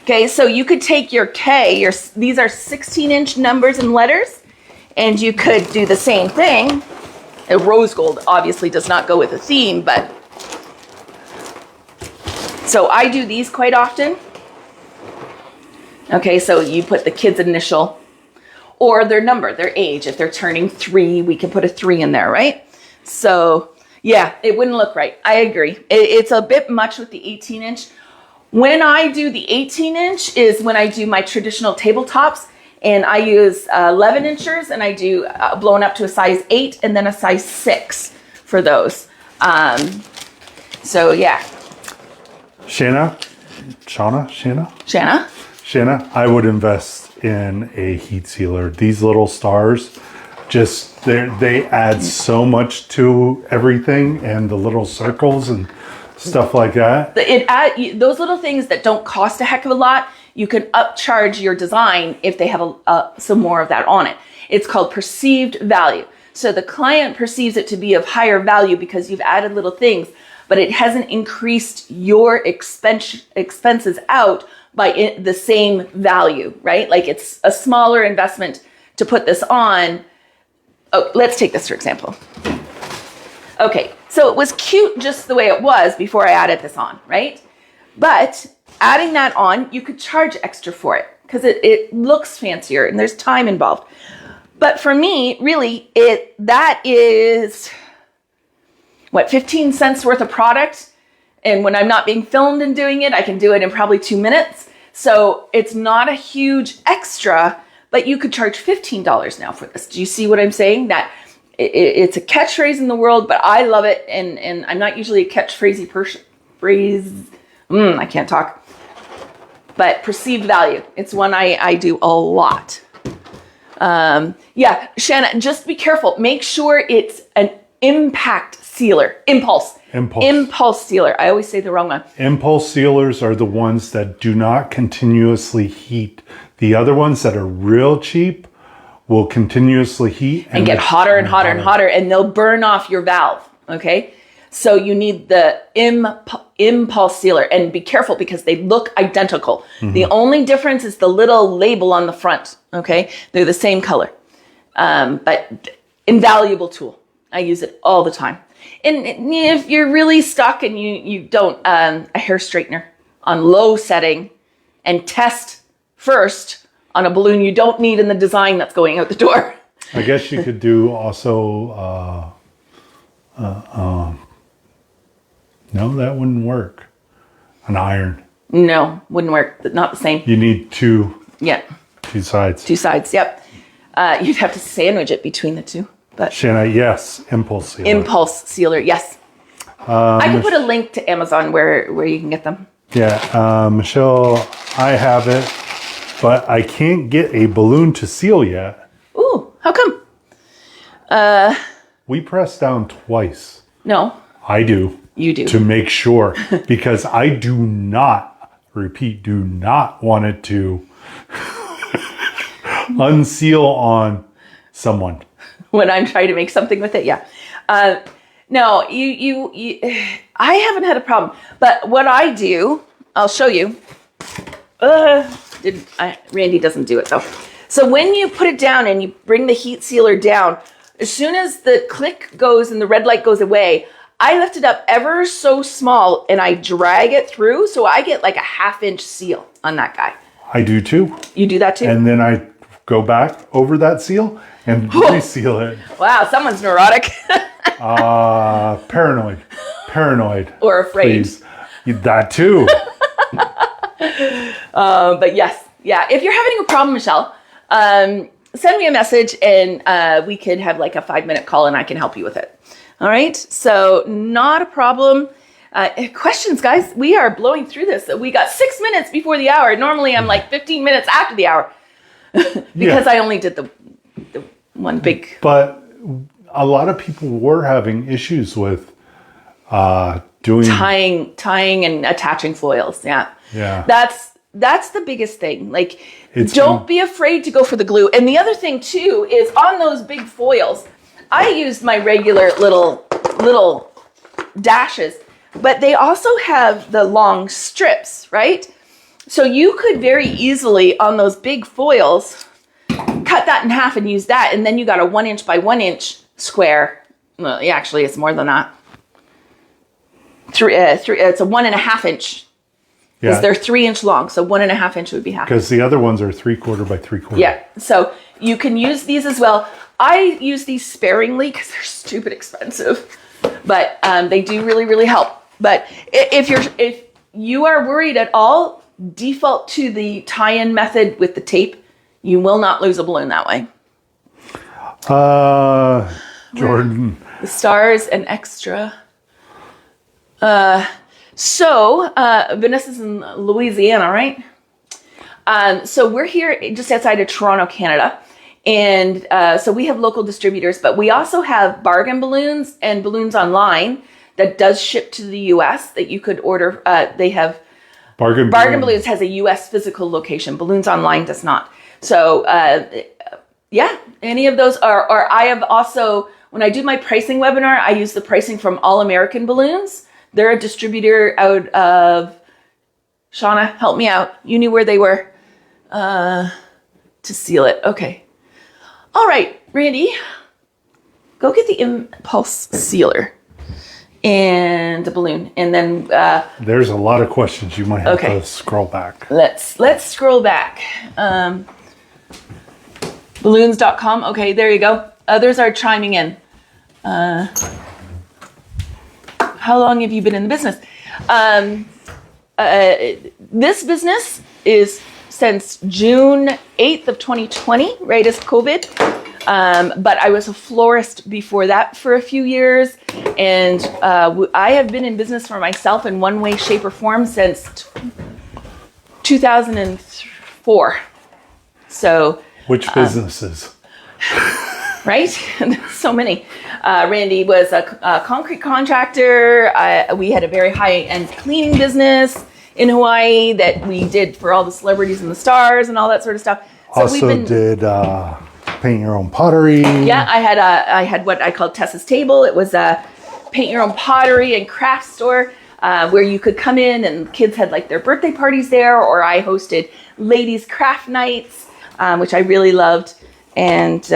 Okay, so you could take your K, these are 16-inch numbers and letters, and you could do the same thing. Rose gold obviously does not go with a theme, but so I do these quite often. Okay, so you put the kid's initial or their number, their age. If they're turning 3, we can put a 3 in there, right? So yeah, it wouldn't look right. I agree. It's a bit much with the 18-inch. When I do the 18-inch is when I do my traditional tabletops, and I use 11 inchers, and I do blown up to a size 8 and then a size 6 for those. So yeah. Shanna, I would invest in a heat sealer. These little stars, just they add so much to everything, and the little circles and stuff like that. Those little things that don't cost a heck of a lot, you can upcharge your design if they have some more of that on it. It's called perceived value. So the client perceives it to be of higher value because you've added little things, but it hasn't increased your expenses out by the same value, right? Like it's a smaller investment to put this on. Oh, let's take this for example. Okay, so it was cute just the way it was before I added this on, right? But adding that on, you could charge extra for it because it looks fancier and there's time involved. But for me, really, that is, 15 cents worth of product? And when I'm not being filmed and doing it, I can do it in probably 2 minutes. So it's not a huge extra, but you could charge $15 now for this. Do you see what I'm saying? That it's a catchphrase in the world, but I love it. And I'm not usually a catchphrasey I can't talk. But perceived value, it's one I do a lot. Yeah, Shanna, just be careful. Make sure it's an impact sealer. Impulse sealer. I always say the wrong one. Impulse sealers are the ones that do not continuously heat. The other ones that are real cheap will continuously heat and get hotter and hotter and hotter, and they'll burn off your valve. Okay, so you need the impulse sealer, and be careful because they look identical. Mm-hmm. The only difference is the little label on the front. Okay, they're the same color, but invaluable tool. I use it all the time. And if you're really stuck and you don't, a hair straightener on low setting and test first on a balloon you don't need in the design that's going out the door. I guess you could do also, no, that wouldn't work. An iron. No, wouldn't work. Not the same. You need two. Yeah. Two sides. Two sides, yep. You'd have to sandwich it between the two. But Shanna, yes, impulse sealer. Impulse sealer, yes. I can put a link to Amazon where you can get them. Yeah, Michelle, I have it, but I can't get a balloon to seal yet. Ooh, how come? We press down twice. No. I do. You do. To make sure, because I do not want it to unseal on someone. When I'm trying to make something with it, yeah. No, I haven't had a problem. But what I do, I'll show you. Randy doesn't do it though. So when you put it down and you bring the heat sealer down, as soon as the click goes and the red light goes away, I lift it up ever so small and I drag it through. So I get like a 1/2 inch seal on that guy. I do too. You do that too? And then I go back over that seal and reseal it. Wow, someone's neurotic. Paranoid. Or afraid. Please. That too. But yes, yeah. If you're having a problem, Michelle, send me a message and we could have like a 5-minute call and I can help you with it. All right. So not a problem. Questions, guys? We are blowing through this. We got 6 minutes before the hour. Normally I'm like 15 minutes after the hour because I only did the one big. But a lot of people were having issues with doing tying and attaching foils. Yeah. Yeah. That's that's the biggest thing. Like, don't be afraid to go for the glue. And the other thing too is on those big foils, I used my regular little dashes, but they also have the long strips, right? So you could very easily on those big foils cut that in half and use that, and then you got a 1 inch by 1 inch square. Well, actually, it's more than that. It's a 1.5 inch. Because they're 3 inch long, so 1.5 inch would be half. Because the other ones are 3/4 by 3/4. Yeah, so you can use these as well. I use these sparingly because they're stupid expensive, but they do really, really help. But if you are worried at all, default to the tie-in method with the tape. You will not lose a balloon that way. Jordan. The stars and extra. So Vanessa's in Louisiana, right? So we're here just outside of Toronto, Canada. And so we have local distributors, but we also have bargain balloons and balloons online that does ship to the US that you could order. They have Bargain Balloons has a US physical location. Balloons Online does not. So yeah, any of those are, or I have also, when I do my pricing webinar, I use the pricing from All American Balloons. They're a distributor out of, Shauna, help me out. You knew where they were to seal it. Okay. All right, Randy, go get the impulse sealer and the balloon, and then there's a lot of questions. You might have to scroll back. Let's scroll back. Balloons.com. Okay, there you go. Others are chiming in. How long have you been in the business? This business is since June 8th of 2020, right as COVID. But I was a florist before that for a few years. And I have been in business for myself in one way, shape, or form since 2004. So. Which businesses? Right? So many. Randy was a concrete contractor. We had a very high-end cleaning business in Hawaii that we did for all the celebrities and the stars and all that sort of stuff. So did paint your own pottery. Yeah, I had what I called Tess's Table. It was a paint your own pottery and craft store where you could come in and kids had like their birthday parties there, or I hosted ladies' craft nights, which I really loved. And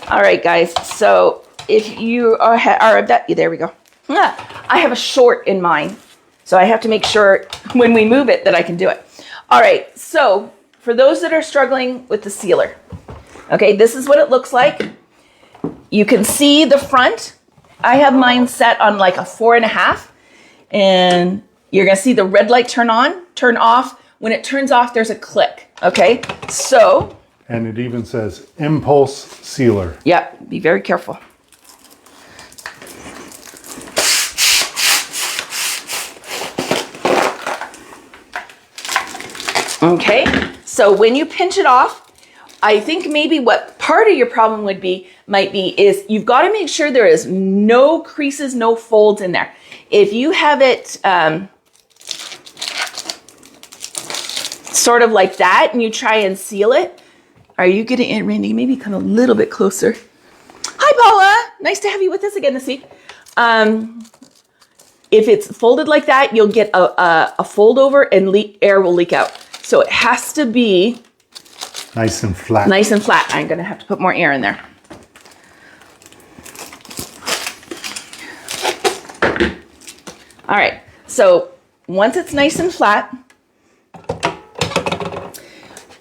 all right, guys. So if you are that, there we go. I have a short in mind, so I have to make sure when we move it that I can do it. All right. So for those that are struggling with the sealer, okay, this is what it looks like. You can see the front. I have mine set on like a 4.5, and you're gonna see the red light turn on, turn off. When it turns off, there's a click. Okay, so. And it even says impulse sealer. Yeah, be very careful. Okay, so when you pinch it off, I think maybe what part of your problem might be is you've got to make sure there is no creases, no folds in there. If you have it sort of like that and you try and seal it, are you getting it, Randy? Maybe come a little bit closer. Hi, Paula. Nice to have you with us again this week. If it's folded like that, you'll get a fold over and air will leak out. So it has to be nice and flat. Nice and flat. I'm going to have to put more air in there. All right. So once it's nice and flat,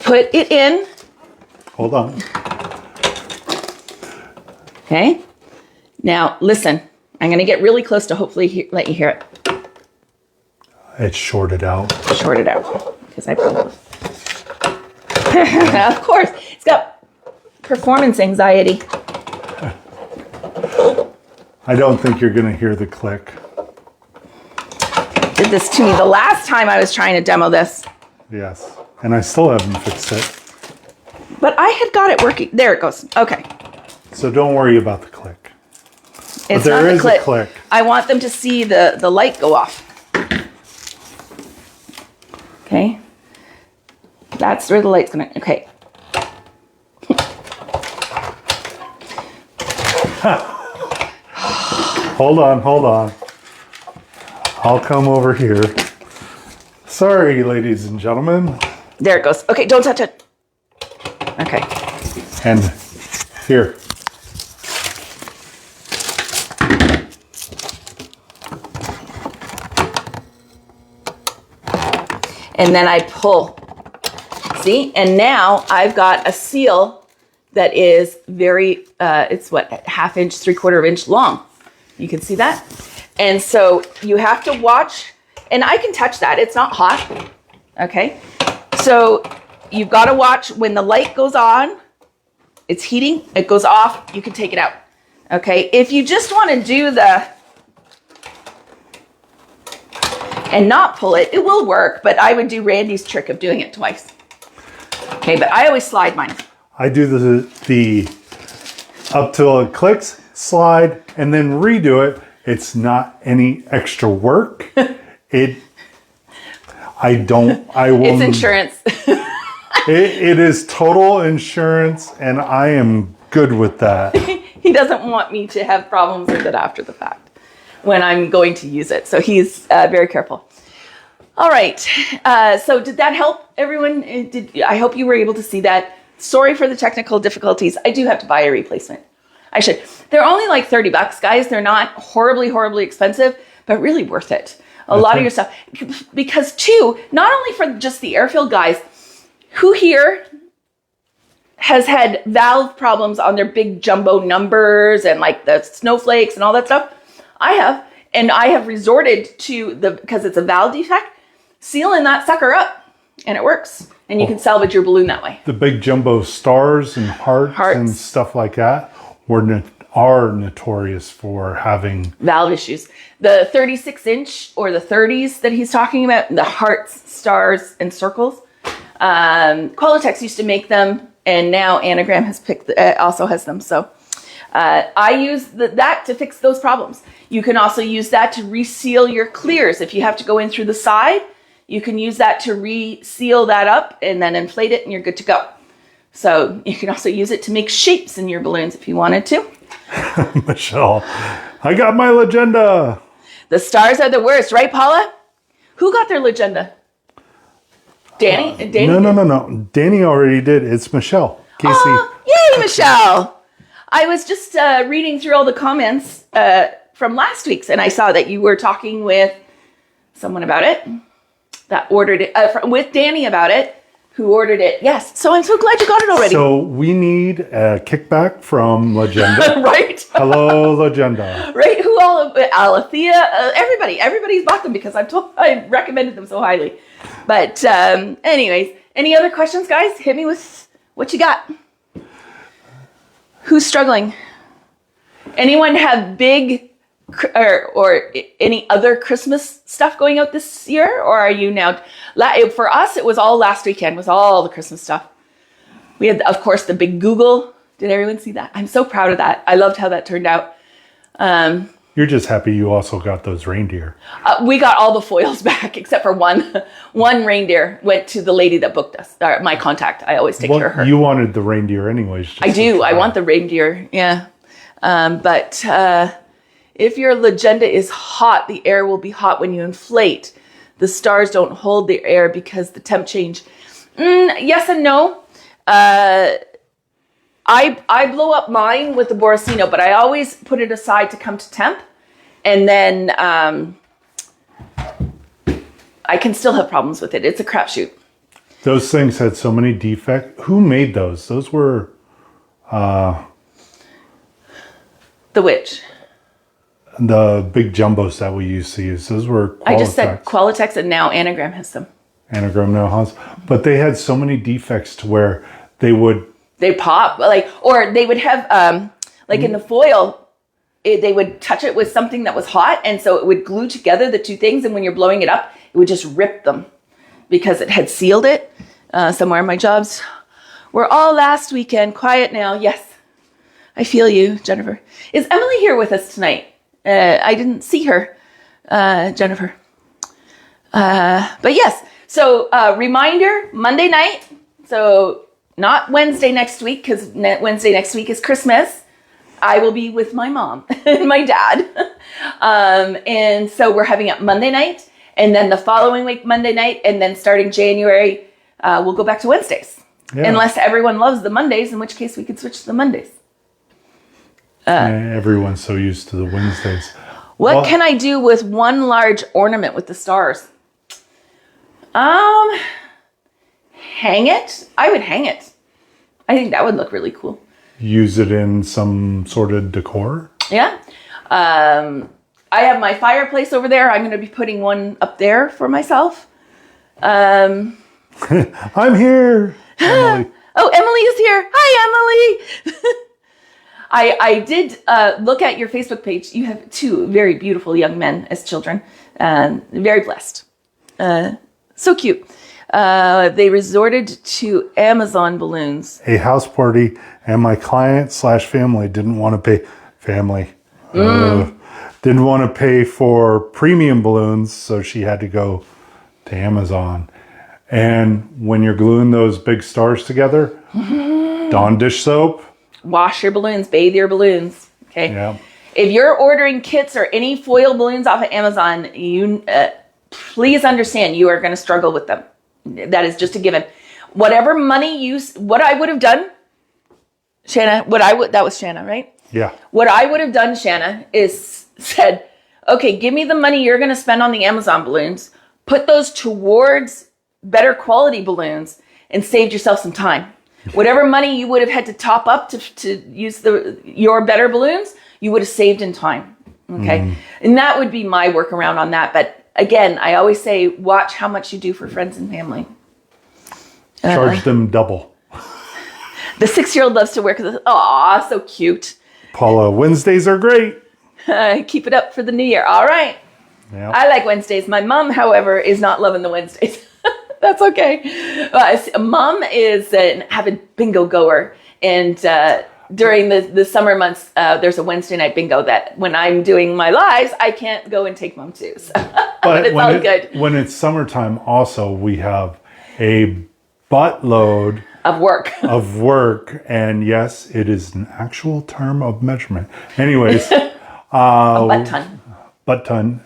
put it in. Hold on. Okay. Now listen. I'm going to get really close to hopefully let you hear it. It's shorted out. Shorted out. Because I probably. Of course. It's got performance anxiety. I don't think you're going to hear the click. Did this to me the last time I was trying to demo this. Yes. And I still haven't fixed it. But I had got it working. There it goes. Okay. So don't worry about the click. It's not the click. A click. I want them to see the light go off. Okay. That's where the light's gonna, okay. Hold on. I'll come over here. Sorry, ladies and gentlemen. There it goes. Okay, don't touch it. Okay. And here. And then I pull. See? And now I've got a seal that is very, it's what, 1/2 inch, 3/4 inch long. You can see that? And so you have to watch, and I can touch that. It's not hot. Okay? So you've got to watch when the light goes on, it's heating, it goes off, you can take it out. Okay? If you just want to do and not pull it, it will work, but I would do Randy's trick of doing it twice. Okay, but I always slide mine. I do the up till it clicks, slide, and then redo it. It's not any extra work. I will. It's insurance. it is total insurance, and I am good with that. He doesn't want me to have problems with it after the fact when I'm going to use it. So he's very careful. All right. So did that help everyone? I hope you were able to see that. Sorry for the technical difficulties. I do have to buy a replacement. I should. They're only like $30, guys. They're not horribly expensive, but really worth it. A lot of your stuff. Because too, not only for just the air-filled guys, who here has had valve problems on their big jumbo numbers and like the snowflakes and all that stuff? I have. And I have resorted to because it's a valve defect, sealing that sucker up, and it works. And you can salvage your balloon that way. The big jumbo stars and hearts. And stuff like that are notorious for having valve issues. The 36-inch or the 30s that he's talking about, the hearts, stars, and circles. Qualitex used to make them, and now Anagram also has them. So I use that to fix those problems. You can also use that to reseal your clears. If you have to go in through the side, you can use that to reseal that up and then inflate it, and you're good to go. So you can also use it to make shapes in your balloons if you wanted to. Michelle, I got my legenda. The stars are the worst, right, Paula? Who got their legenda? Danny? Danny? No. Danny already did. It's Michelle. Casey. Oh, yay, Michelle. I was just reading through all the comments from last week's, and I saw that you were talking with someone about it that ordered it, with Danny about it, who ordered it. Yes. So I'm so glad you got it already. So we need a kickback from Legenda. Right? Hello, Legenda. Right? Who all, Alethea, everybody's bought them because I recommended them so highly. But anyways, any other questions, guys? Hit me with what you got. Who's struggling? Anyone have big or any other Christmas stuff going out this year? Or are you now, for us, it was all last weekend, was all the Christmas stuff. We had, of course, the big Google. Did everyone see that? I'm so proud of that. I loved how that turned out. You're just happy you also got those reindeer. We got all the foils back except for one. One reindeer went to the lady that booked us, my contact. I always take care of her. You wanted the reindeer anyways. I do. I want the reindeer. Yeah. But if your legenda is hot, the air will be hot when you inflate. The stars don't hold the air because the temp change. Yes and no. I blow up mine with the Borosino, but I always put it aside to come to temp. And then I can still have problems with it. It's a crapshoot. Those things had so many defects. Who made those? Those were... The which? The big jumbos that we used to use. Those were Qualitex. I just said Qualitex, and now Anagram has them. Anagram now has. But they had so many defects to where they pop, or they would have, in the foil, they would touch it with something that was hot, and so it would glue together the two things, and when you're blowing it up, it would just rip them because it had sealed it somewhere. My jobs were all last weekend. Quiet now. Yes, I feel you, Jennifer. Is Emily here with us tonight? I didn't see her, Jennifer. But yes, so reminder, Monday night. So not Wednesday next week, because Wednesday next week is Christmas. I will be with my mom and my dad. And so we're having it Monday night, and then the following week, Monday night, and then starting January, we'll go back to Wednesdays. Yeah. Unless everyone loves the Mondays, in which case we could switch to the Mondays. Everyone's so used to the Wednesdays. What can I do with one large ornament with the stars? Hang it. I would hang it. I think that would look really cool. Use it in some sort of decor? Yeah. I have my fireplace over there. I'm going to be putting one up there for myself. I'm here. Emily. Oh, Emily is here. Hi, Emily. I did look at your Facebook page. You have two very beautiful young men as children. Very blessed. So cute. They resorted to Amazon balloons. A house party, and my client/family didn't want to pay. Didn't want to pay for premium balloons, so she had to go to Amazon. And when you're gluing those big stars together, Dawn dish soap. Wash your balloons, bathe your balloons. Okay. Yeah. If you're ordering kits or any foil balloons off of Amazon, you please understand you are going to struggle with them. That is just a given. Whatever money what I would have done, Shanna, that was Shanna, right? Yeah. What I would have done, Shanna, is said, okay, give me the money you're going to spend on the Amazon balloons, put those towards better quality balloons, and saved yourself some time. Whatever money you would have had to top up to use your better balloons, you would have saved in time. Okay. And that would be my workaround on that. But again, I always say, watch how much you do for friends and family. Charge them double. The 6-year-old loves to wear because, aw, so cute. Paula, Wednesdays are great. Keep it up for the new year. All right. Yep. I like Wednesdays. My mom, however, is not loving the Wednesdays. That's okay. Mom is an avid bingo goer. And during the summer months, there's a Wednesday night bingo that when I'm doing my lives, I can't go and take Mom to. So. But it's all good. When it's summertime, also, we have a buttload of work. And yes, it is an actual term of measurement. Anyways. A butt ton. Butt ton,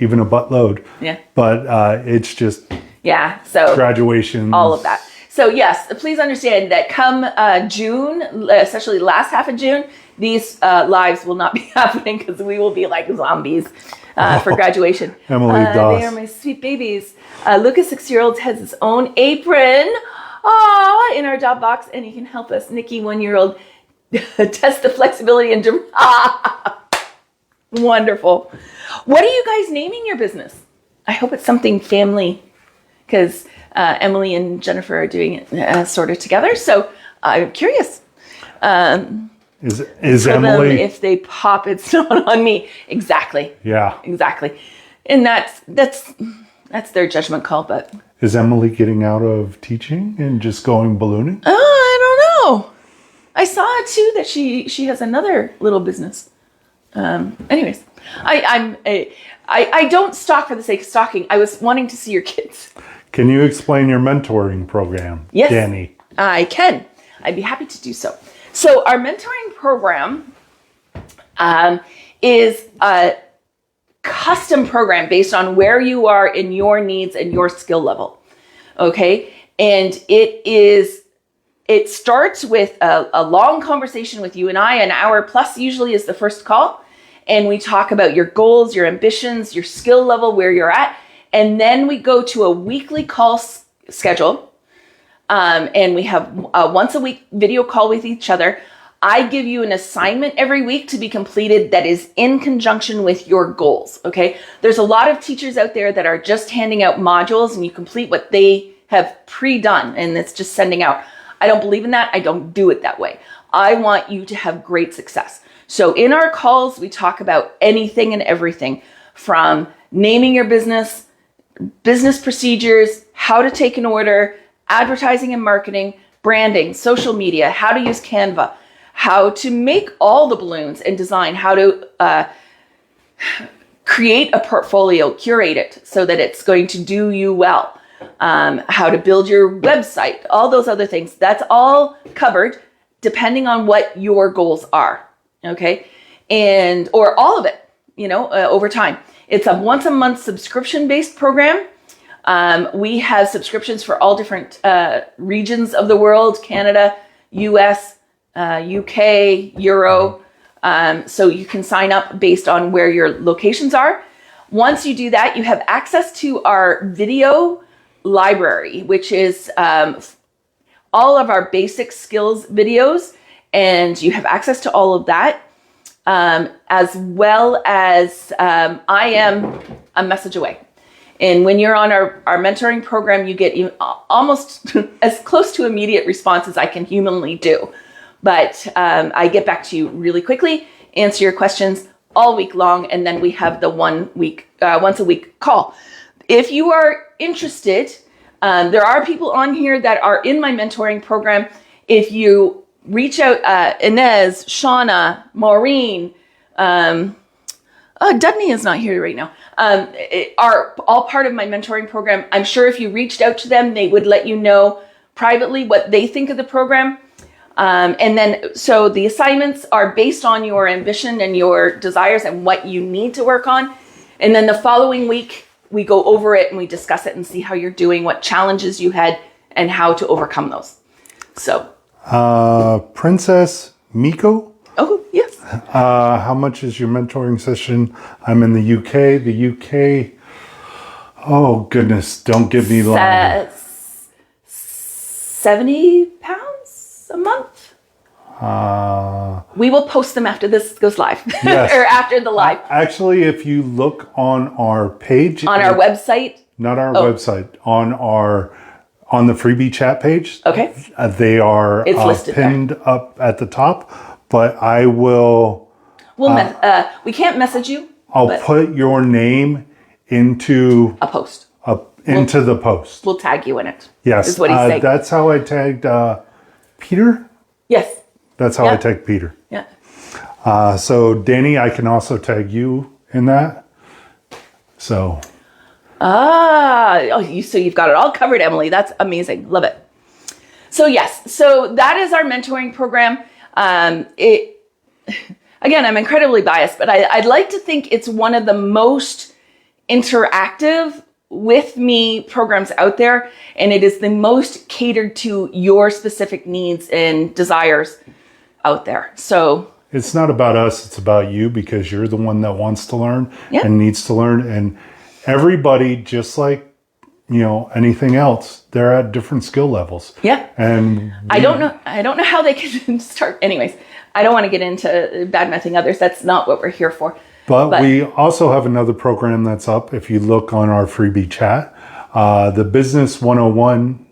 even a buttload. Yeah. But it's just... Yeah, so graduation, all of that. So yes, please understand that come June, especially last half of June, these lives will not be happening because we will be like zombies for graduation. Emily Doss. They are my sweet babies. Lucas, 6-year-old, has his own apron in our job box, and he can help us. Nikki, 1-year-old, test the flexibility and wonderful. What are you guys naming your business? I hope it's something family. Because Emily and Jennifer are doing it sort of together. So I'm curious. Is Emily... if they pop, it's not on me. Exactly. Yeah. Exactly. And that's their judgment call. But is Emily getting out of teaching and just going ballooning? Oh, I don't know. I saw too that she has another little business. Anyways, I don't stalk for the sake of stalking. I was wanting to see your kids. Can you explain your mentoring program, yes, Danny? I can. I'd be happy to do so. So our mentoring program is a custom program based on where you are in your needs and your skill level. Okay? And it starts with a long conversation with you and I. An hour plus usually is the first call. And we talk about your goals, your ambitions, your skill level, where you're at. And then we go to a weekly call schedule. And we have a once a week video call with each other. I give you an assignment every week to be completed that is in conjunction with your goals. Okay. There's a lot of teachers out there that are just handing out modules and you complete what they have pre-done and it's just sending out. I don't believe in that. I don't do it that way. I want you to have great success. So in our calls, we talk about anything and everything from naming your business procedures, how to take an order, advertising and marketing, branding, social media, how to use Canva, how to make all the balloons and design, how to create a portfolio, curate it so that it's going to do you well. How to build your website, all those other things. That's all covered depending on what your goals are. Okay. Or all of it, over time. It's a once a month subscription based program. We have subscriptions for all different regions of the world, Canada, US, UK, Euro. So you can sign up based on where your locations are. Once you do that, you have access to our video library, which is all of our basic skills videos. And you have access to all of that, as well as I am a message away. And when you're on our mentoring program, you get almost as close to immediate response as I can humanly do. But I get back to you really quickly, answer your questions all week long, and then we have the once a week call. If you are interested, there are people on here that are in my mentoring program. If you reach out, Inez, Shauna, Maureen, Dudney is not here right now, are all part of my mentoring program. I'm sure if you reached out to them, they would let you know privately what they think of the program. And then, so the assignments are based on your ambition and your desires and what you need to work on. And then the following week, we go over it and we discuss it and see how you're doing, what challenges you had, and how to overcome those. So, Princess Miko. Oh, yes. How much is your mentoring session? I'm in the UK. The UK. Oh goodness! Don't give me long. 70 pounds a month. We will post them after this goes live, yes. or after the live. Actually, if you look on our page, on our website, not our website, on the freebie chat page. Okay. They are listed pinned up at the top, but I will. We can't message you. I'll put your name into a post. Into the post. We'll tag you in it. Yes. Is what he's saying. That's how I tagged Peter. Yes. That's how I tagged Peter. Yeah. So Danny, I can also tag you in that. So. So you've got it all covered, Emily. That's amazing. Love it. So yes, so that is our mentoring program. Again, I'm incredibly biased, but I'd like to think it's one of the most interactive with me programs out there, and it is the most catered to your specific needs and desires out there. So it's not about us, it's about you, because you're the one that wants to learn and needs to learn. And everybody, just like anything else, they're at different skill levels. Yeah. And I don't know how they can start. Anyways, I don't want to get into bad-mouthing others. That's not what we're here for. But we also have another program that's up. If you look on our freebie chat, the Business 101.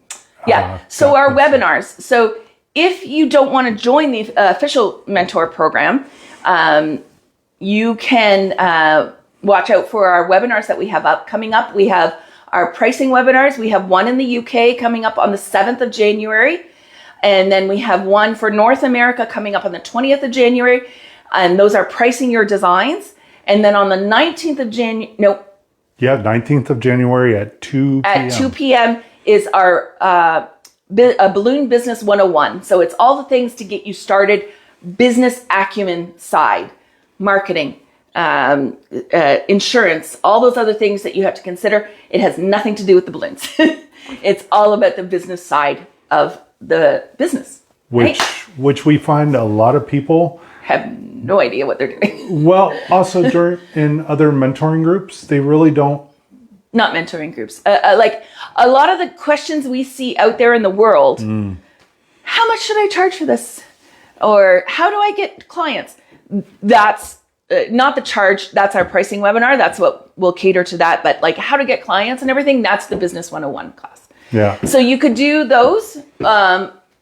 So our webinars. So if you don't want to join the official mentor program, you can watch out for our webinars that we have coming up. We have our pricing webinars. We have one in the UK coming up on the 7th of January. And then we have one for North America coming up on the 20th of January. And those are pricing your designs. And then on the 19th of January, 19th of January at 2 p.m. At 2 p.m. is our a Balloon Business 101. So it's all the things to get you started, business acumen side, marketing, insurance, all those other things that you have to consider. It has nothing to do with the balloons. It's all about the business side of the business. Which we find a lot of people have no idea what they're doing. Well, also in other mentoring groups, they really don't. Not mentoring groups. Like a lot of the questions we see out there in the world, how much should I charge for this? Or how do I get clients? That's not the charge. That's our pricing webinar. That's what will cater to that. But like how to get clients and everything, that's the Business 101 class. Yeah. So you could do those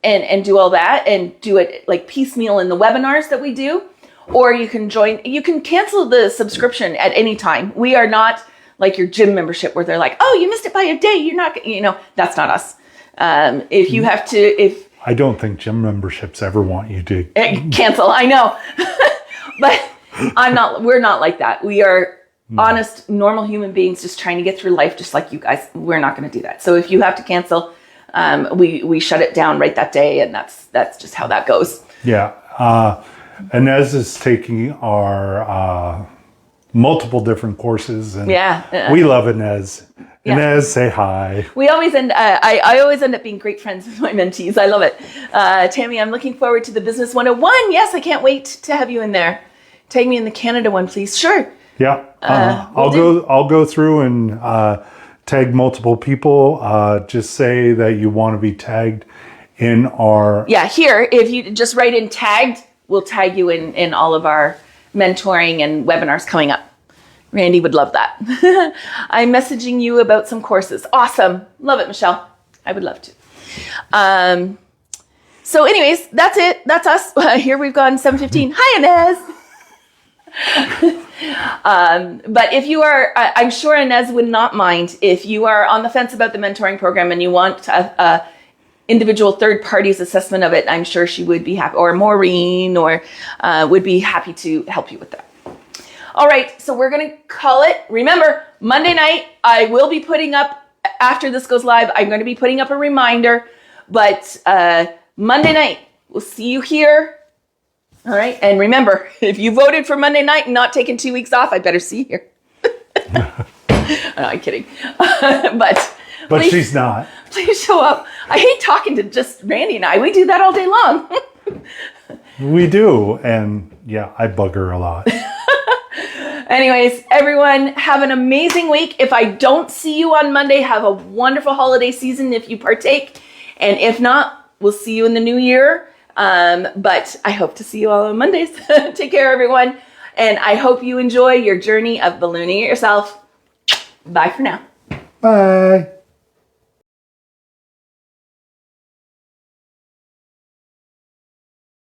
and do all that and do it like piecemeal in the webinars that we do. Or you can cancel the subscription at any time. We are not like your gym membership where they're like, oh, you missed it by a day. You're not, that's not us. If you have to, I don't think gym memberships ever want you to cancel. I know, but we're not like that. We are honest, normal human beings just trying to get through life just like you guys. We're not going to do that. So if you have to cancel, we shut it down right that day, and that's just how that goes. Yeah. Inez is taking our multiple different courses, and we love Inez. Yeah. Inez, say hi. We always end. I always end up being great friends with my mentees. I love it. Tammy, I'm looking forward to the Business 101. Yes, I can't wait to have you in there. Tag me in the Canada one, please. Sure. Yeah. I'll go through and tag multiple people. Just say that you want to be tagged in our. Yeah. Here, if you just write in tagged, we'll tag you in all of our mentoring and webinars coming up. Randy would love that. I'm messaging you about some courses. Awesome. Love it, Michelle. I would love to. So anyways, that's it. That's us. Here we've gone 7:15. Hi, Inez. But if you are, I'm sure Inez would not mind if you are on the fence about the mentoring program and you want a individual third party's assessment of it. I'm sure she would be happy, or Maureen, or would be happy to help you with that. All right, so we're going to call it. Remember, Monday night, I will be putting up, after this goes live, I'm going to be putting up a reminder. But Monday night, we'll see you here. All right, and remember, if you voted for Monday night and not taking 2 weeks off, I better see you here. No, I'm kidding. But please, she's not. Please show up. I hate talking to just Randy and I. We do that all day long. We do, and yeah, I bug her a lot. Anyways, everyone, have an amazing week. If I don't see you on Monday, have a wonderful holiday season if you partake. And if not, we'll see you in the new year. But I hope to see you all on Mondays. Take care, everyone. And I hope you enjoy your journey of ballooning it yourself. Bye for now. Bye.